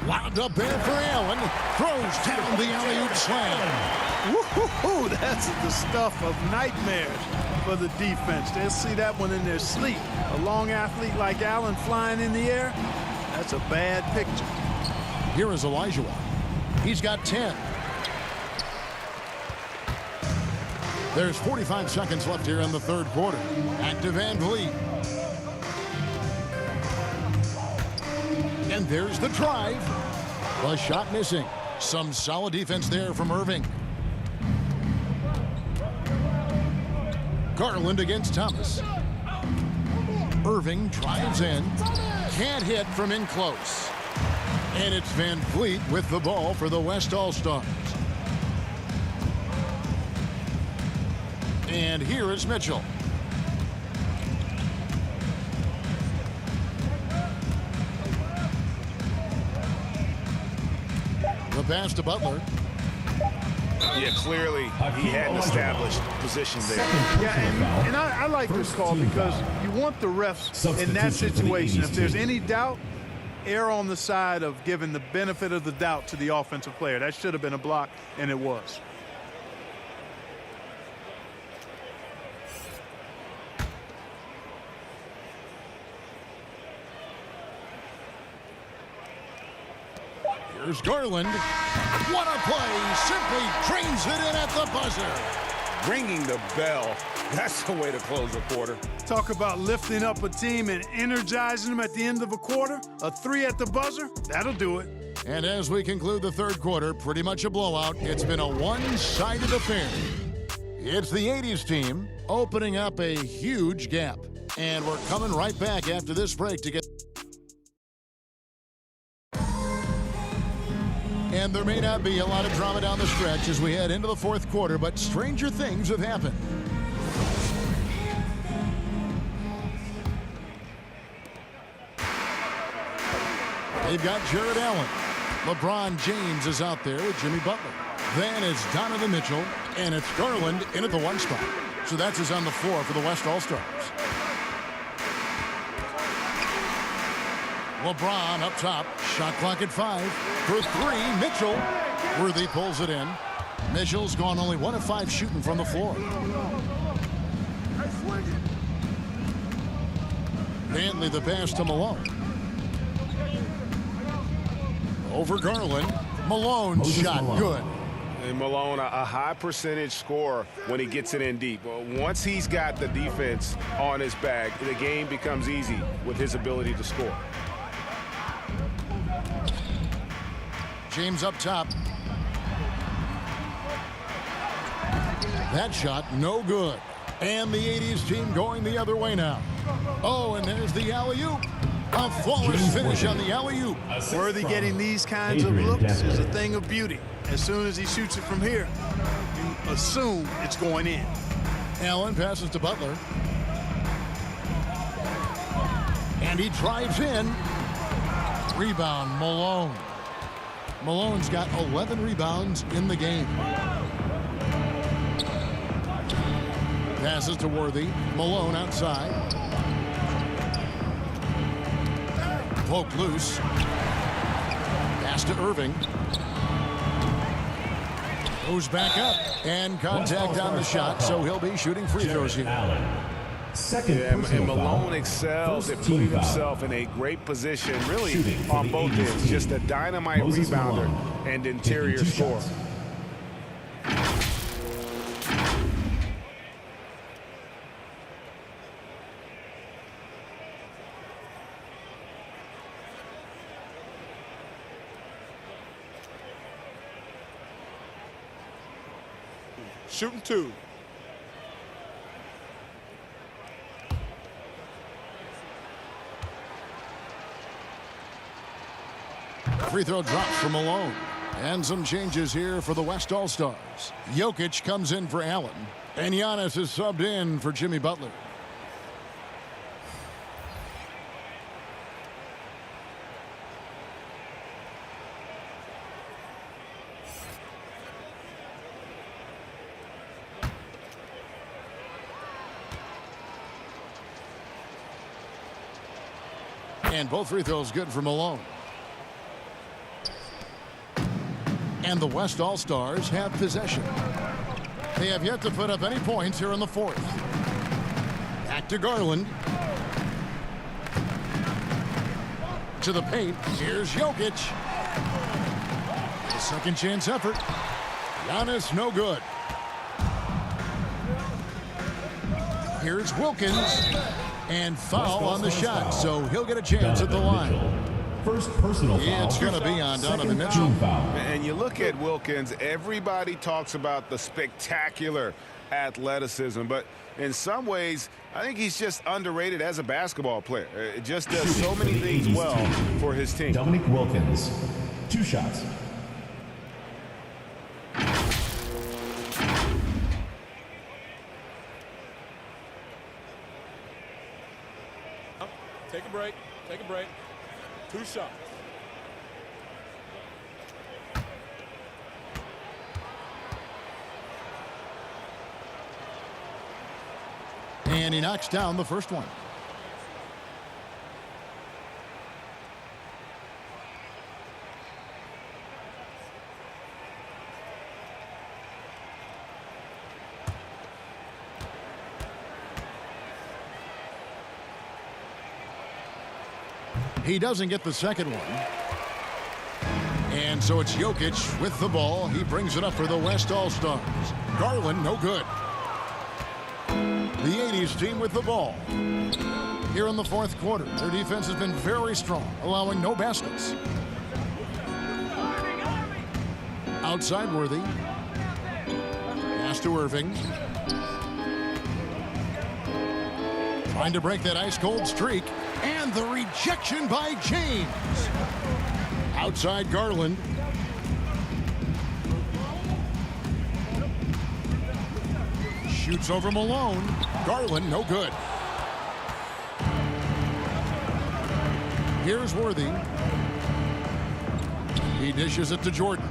Speaker 2: Wound up there for Allen. Throws down the alley-oop slam.
Speaker 3: Woo-hoo-hoo, that's the stuff of nightmares for the defense. They'll see that one in their sleep. A long athlete like Allen flying in the air, that's a bad picture.
Speaker 2: Here is Elijah. He's got 10. There's 45 seconds left here in the third quarter. Back to Van Vliet. And there's the drive. The shot missing. Some solid defense there from Irving. Garland against Thomas. Irving drives in. Can't hit from in close. And it's Van Vliet with the ball for the West All-Stars. And here is Mitchell. The pass to Butler.
Speaker 4: Yeah, clearly he had an established position there.
Speaker 3: Yeah, and I like this call because you want the refs in that situation. If there's any doubt, err on the side of giving the benefit of the doubt to the offensive player. That should have been a block, and it was.
Speaker 2: Here's Garland. What a play. Simply drains it in at the buzzer.
Speaker 4: Ringing the bell. That's the way to close a quarter.
Speaker 3: Talk about lifting up a team and energizing them at the end of a quarter. A 3 at the buzzer, that'll do it.
Speaker 2: And as we conclude the third quarter, pretty much a blowout. It's been a one-sided affair. It's the 80s team opening up a huge gap. And we're coming right back after this break to get... And there may not be a lot of drama down the stretch as we head into the fourth quarter, but stranger things have happened. They've got Jared Allen. LeBron James is out there with Jimmy Butler. Then it's Donovan Mitchell, and it's Garland in at the 1 spot. So that's his on the floor for the West All-Stars. LeBron up top. Shot clock at 5. For 3, Mitchell. Worthy pulls it in. Mitchell's gone only 1 of 5 shooting from the floor. Dantley the pass to Malone. Over Garland. Malone's shot good.
Speaker 7: And Malone, a high percentage scorer when he gets it in deep. Well, once he's got the defense on his back, the game becomes easy with his ability to score.
Speaker 2: James up top. That shot no good. And the 80s team going the other way now. Oh, and there's the alley-oop. A flawless finish on the alley-oop.
Speaker 3: Worthy getting these kinds of looks is a thing of beauty. As soon as he shoots it from here, you assume it's going in.
Speaker 2: Allen passes to Butler. And he drives in. Rebound, Malone. Malone's got 11 rebounds in the game. Passes to Worthy. Malone outside. Poked loose. Pass to Irving. Goes back up. And contact on the shot, so he'll be shooting free throws here.
Speaker 7: And Malone excels at putting himself in a great position, really, on both ends. Just a dynamite rebounder and interior scorer.
Speaker 3: Shooting 2.
Speaker 2: Free throw drops for Malone. And some changes here for the West All-Stars. Jokic comes in for Allen. And Giannis is subbed in for Jimmy Butler. And both free throws good for Malone. And the West All-Stars have possession. They have yet to put up any points here in the fourth. Back to Garland. To the paint. Here's Jokic. A second chance effort. Giannis, no good. Here's Wilkins. And foul on the shot, so he'll get a chance at the line.
Speaker 8: First personal foul.
Speaker 2: It's going to be on Donovan Mitchell.
Speaker 4: And you look at Wilkins, everybody talks about the spectacular athleticism, but in some ways, I think he's just underrated as a basketball player. It just does so many things well for his team.
Speaker 8: Dominique Wilkins, 2 shots.
Speaker 6: Take a break. Take a break. 2 shots.
Speaker 2: And he knocks down the first one. He doesn't get the second one. And so it's Jokic with the ball. He brings it up for the West All-Stars. Garland, no good. The 80s team with the ball. Here in the fourth quarter, their defense has been very strong, allowing no baskets. Outside Worthy. Pass to Irving. Trying to break that ice-cold streak. And the rejection by James. Outside Garland. Shoots over Malone. Garland, no good. Here's Worthy. He dishes it to Jordan.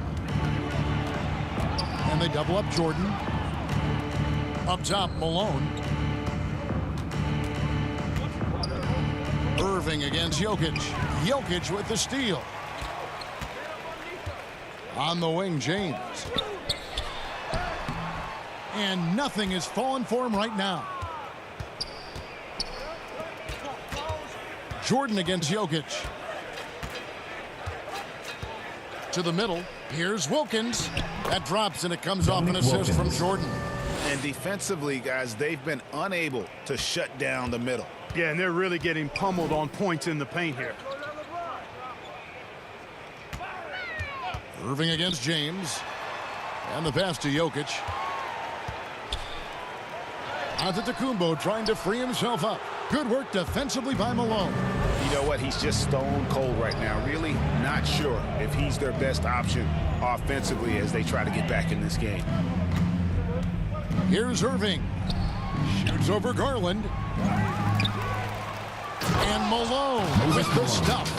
Speaker 2: And they double up Jordan. Up top, Malone. Irving against Jokic. Jokic with the steal. On the wing, James. And nothing is falling for him right now. Jordan against Jokic. To the middle. Here's Wilkins. That drops and it comes off an assist from Jordan.
Speaker 4: And defensively, guys, they've been unable to shut down the middle.
Speaker 3: Yeah, and they're really getting pummeled on points in the paint here.
Speaker 2: Irving against James. And the pass to Jokic. Antetokounmpo trying to free himself up. Good work defensively by Malone.
Speaker 4: You know what? He's just stone cold right now. Really not sure if he's their best option offensively as they try to get back in this game.
Speaker 2: Here's Irving. Shoots over Garland. And Malone with the stuff.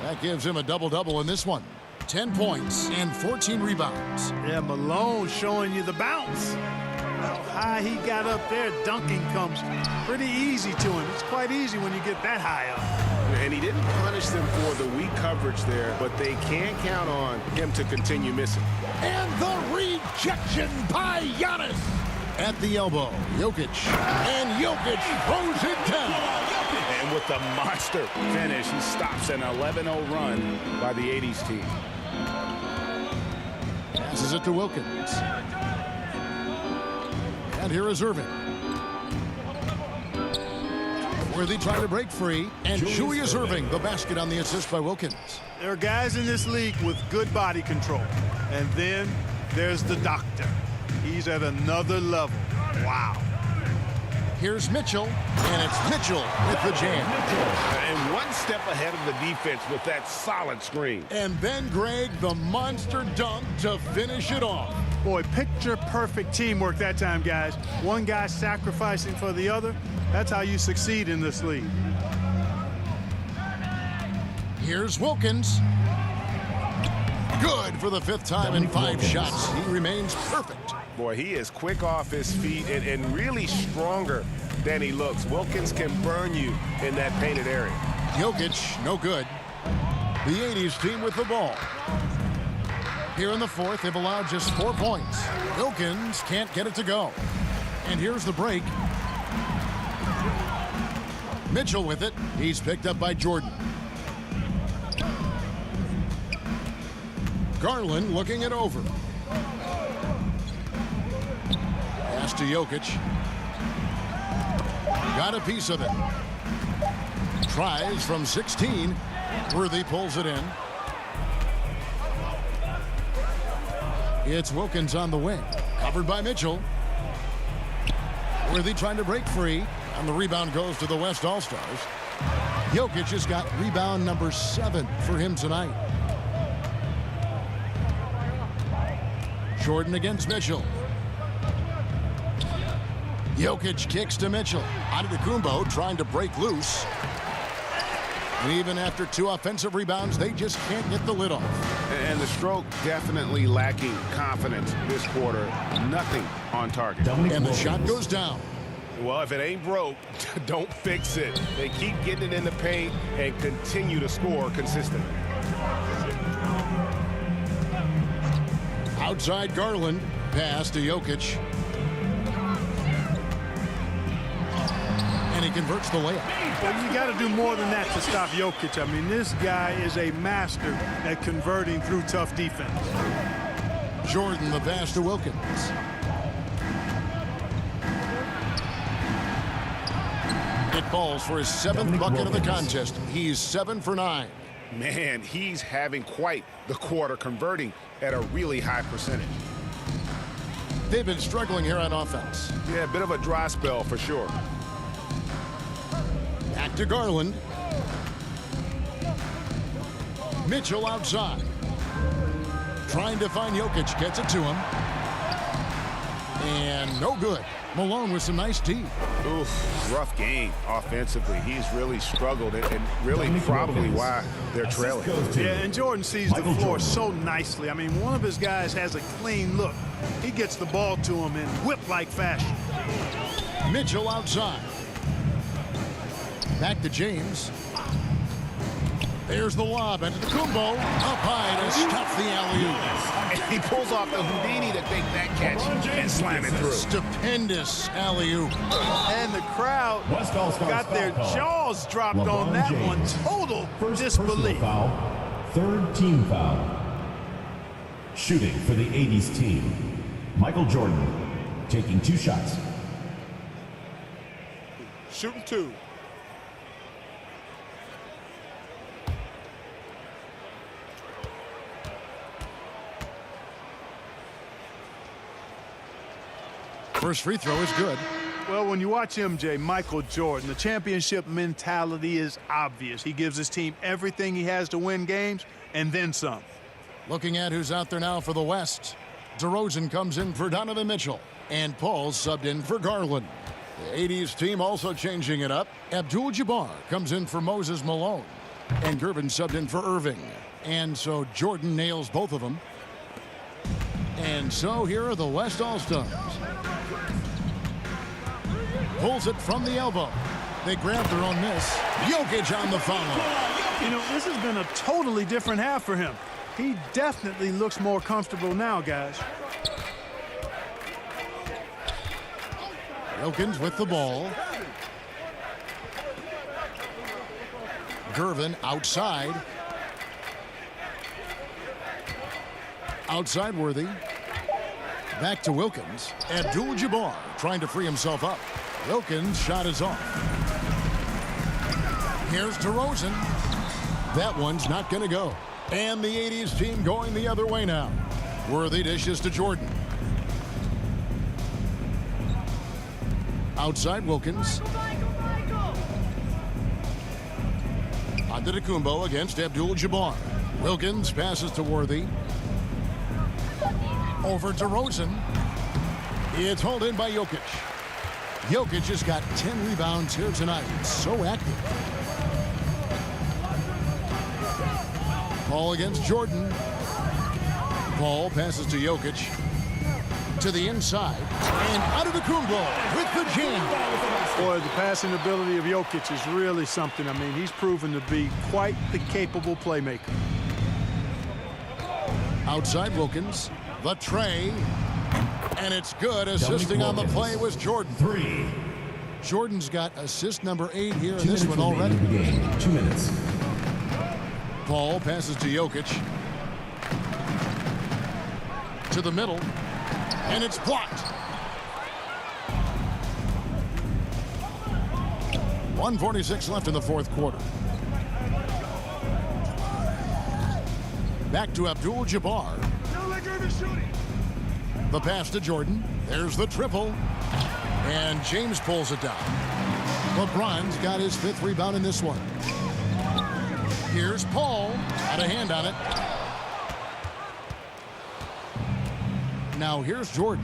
Speaker 2: That gives him a double-double in this one. 10 points and 14 rebounds.
Speaker 3: Yeah, Malone showing you the bounce. How high he got up there, dunking comes pretty easy to him. It's quite easy when you get that high up.
Speaker 7: And he didn't punish them for the weak coverage there, but they can't count on him to continue missing.
Speaker 2: And the rejection by Giannis. At the elbow, Jokic. And Jokic throws it down.
Speaker 4: And with the monster finish, he stops an 11-0 run by the 80s team.
Speaker 2: Passes it to Wilkins. And here is Irving. Worthy trying to break free. And Julius Irving, the basket on the assist by Wilkins.
Speaker 3: There are guys in this league with good body control. And then there's the doctor. He's at another level. Wow.
Speaker 2: Here's Mitchell. And it's Mitchell with the jam.
Speaker 7: And one step ahead of the defense with that solid screen.
Speaker 2: And then Greg, the monster dunk to finish it off.
Speaker 3: Boy, picture-perfect teamwork that time, guys. One guy sacrificing for the other. That's how you succeed in this league.
Speaker 2: Here's Wilkins. Good for the 5th time in 5 shots. He remains perfect.
Speaker 7: Boy, he is quick off his feet and really stronger than he looks. Wilkins can burn you in that painted area.
Speaker 2: Jokic, no good. The 80s team with the ball. Here in the fourth, they've allowed just 4 points. Wilkins can't get it to go. And here's the break. Mitchell with it. He's picked up by Jordan. Garland looking it over. Pass to Jokic. Got a piece of it. Tries from 16. Worthy pulls it in. It's Wilkins on the wing. Covered by Mitchell. Worthy trying to break free. And the rebound goes to the West All-Stars. Jokic has got rebound number 7 for him tonight. Jordan against Mitchell. Jokic kicks to Mitchell. Antetokounmpo trying to break loose. And even after 2 offensive rebounds, they just can't get the lid off.
Speaker 7: And the stroke definitely lacking confidence this quarter. Nothing on target.
Speaker 2: And the shot goes down.
Speaker 7: Well, if it ain't broke, don't fix it. They keep getting it in the paint and continue to score consistently.
Speaker 2: Outside Garland. Pass to Jokic. And he converts the layup.
Speaker 3: Well, you got to do more than that to stop Jokic. I mean, this guy is a master at converting through tough defense.
Speaker 2: Jordan the pass to Wilkins. It falls for his 7th bucket of the contest. He's 7 for 9.
Speaker 7: Man, he's having quite the quarter, converting at a really high percentage.
Speaker 2: They've been struggling here on offense.
Speaker 7: Yeah, a bit of a dry spell for sure.
Speaker 2: Back to Garland. Mitchell outside. Trying to find Jokic. Gets it to him. And no good. Malone with some nice D.
Speaker 7: Oof, rough game offensively. He's really struggled and really probably why they're trailing.
Speaker 3: Yeah, and Jordan sees the floor so nicely. I mean, one of his guys has a clean look. He gets the ball to him in whip-like fashion.
Speaker 2: Mitchell outside. Back to James. There's the lob. Antetokounmpo up high to stop the alley-oop.
Speaker 7: And he pulls off the Houdini to take that catch and slam it through.
Speaker 2: Stupendous alley-oop.
Speaker 3: And the crowd got their jaws dropped on that one. Total disbelief.
Speaker 8: Foul, 3rd team foul. Shooting for the 80s team, Michael Jordan taking 2 shots.
Speaker 3: Shooting 2.
Speaker 2: First free throw is good.
Speaker 3: Well, when you watch MJ, Michael Jordan, the championship mentality is obvious. He gives his team everything he has to win games, and then some.
Speaker 2: Looking at who's out there now for the West. DeRozan comes in for Donovan Mitchell. And Paul subbed in for Garland. The 80s team also changing it up. Abdul-Jabbar comes in for Moses Malone. And Gervin subbed in for Irving. And so Jordan nails both of them. And so here are the West All-Stars. Pulls it from the elbow. They grab their own miss. Jokic on the follow.
Speaker 3: You know, this has been a totally different half for him. He definitely looks more comfortable now, guys.
Speaker 2: Wilkins with the ball. Gervin outside. Outside Worthy. Back to Wilkins. Abdul-Jabbar trying to free himself up. Wilkins' shot is off. Here's DeRozan. That one's not going to go. And the 80s team going the other way now. Worthy dishes to Jordan. Outside Wilkins. Antetokounmpo against Abdul-Jabbar. Wilkins passes to Worthy. Over to DeRozan. It's hauled in by Jokic. Jokic has got 10 rebounds here tonight. So active. Paul against Jordan. Paul passes to Jokic. To the inside. And Antetokounmpo with the jam.
Speaker 3: Boy, the passing ability of Jokic is really something. I mean, he's proven to be quite the capable playmaker.
Speaker 2: Outside Wilkins. The tray. And it's good. Assisting on the play was Jordan.
Speaker 8: 3.
Speaker 2: Jordan's got assist number 8 here in
Speaker 8: 2
Speaker 2: this
Speaker 8: minutes
Speaker 2: one already.
Speaker 8: remaining in the game. 2 minutes.
Speaker 2: Paul passes to Jokic. To the middle. And it's blocked. 1:46 left in the fourth quarter. Back to Abdul-Jabbar. The pass to Jordan. There's the triple. And James pulls it down. LeBron's got his 5th rebound in this one. Here's Paul. Got a hand on it. Now here's Jordan.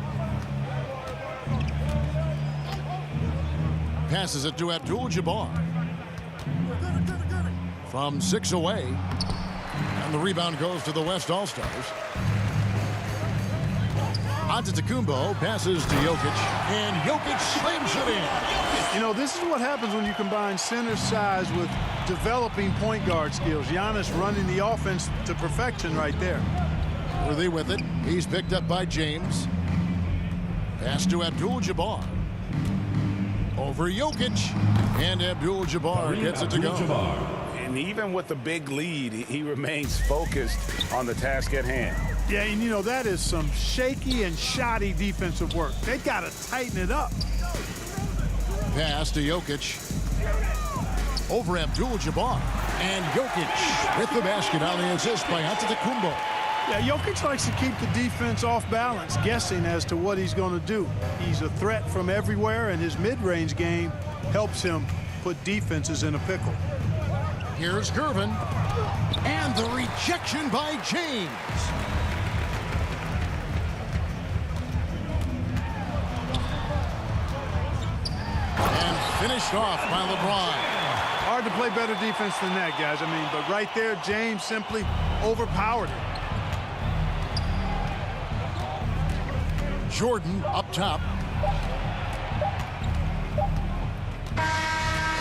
Speaker 2: Passes it to Abdul-Jabbar. From 6 away. And the rebound goes to the West All-Stars. Antetokounmpo passes to Jokic. And Jokic slams it in.
Speaker 3: You know, this is what happens when you combine center size with developing point guard skills. Giannis running the offense to perfection right there.
Speaker 2: Worthy with it. He's picked up by James. Pass to Abdul-Jabbar. Over Jokic. And Abdul-Jabbar gets it to go.
Speaker 4: And even with the big lead, he remains focused on the task at hand.
Speaker 3: Yeah, and you know, that is some shaky and shoddy defensive work. They got to tighten it up.
Speaker 2: Pass to Jokic. Over Abdul-Jabbar. And Jokic with the basket on the assist by Antetokounmpo.
Speaker 3: Yeah, Jokic likes to keep the defense off balance, guessing as to what he's going to do. He's a threat from everywhere, and his mid-range game helps him put defenses in a pickle.
Speaker 2: Here's Gervin. And the rejection by James. And finished off by LeBron.
Speaker 3: Hard to play better defense than that, guys. I mean, but right there, James simply overpowered it.
Speaker 2: Jordan up top.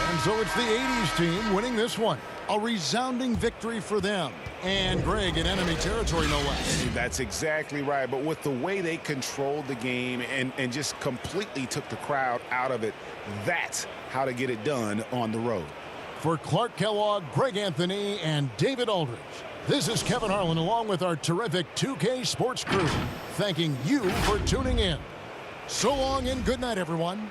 Speaker 2: And so it's the 80s team winning this one. A resounding victory for them. And Greg in enemy territory, no less.
Speaker 4: That's exactly right. But with the way they controlled the game and just completely took the crowd out of it, that's how to get it done on the road.
Speaker 2: For Clark Kellogg, Greg Anthony, and David Aldridge, this is Kevin Harlan along with our terrific 2K Sports crew, thanking you for tuning in. So long and good night, everyone.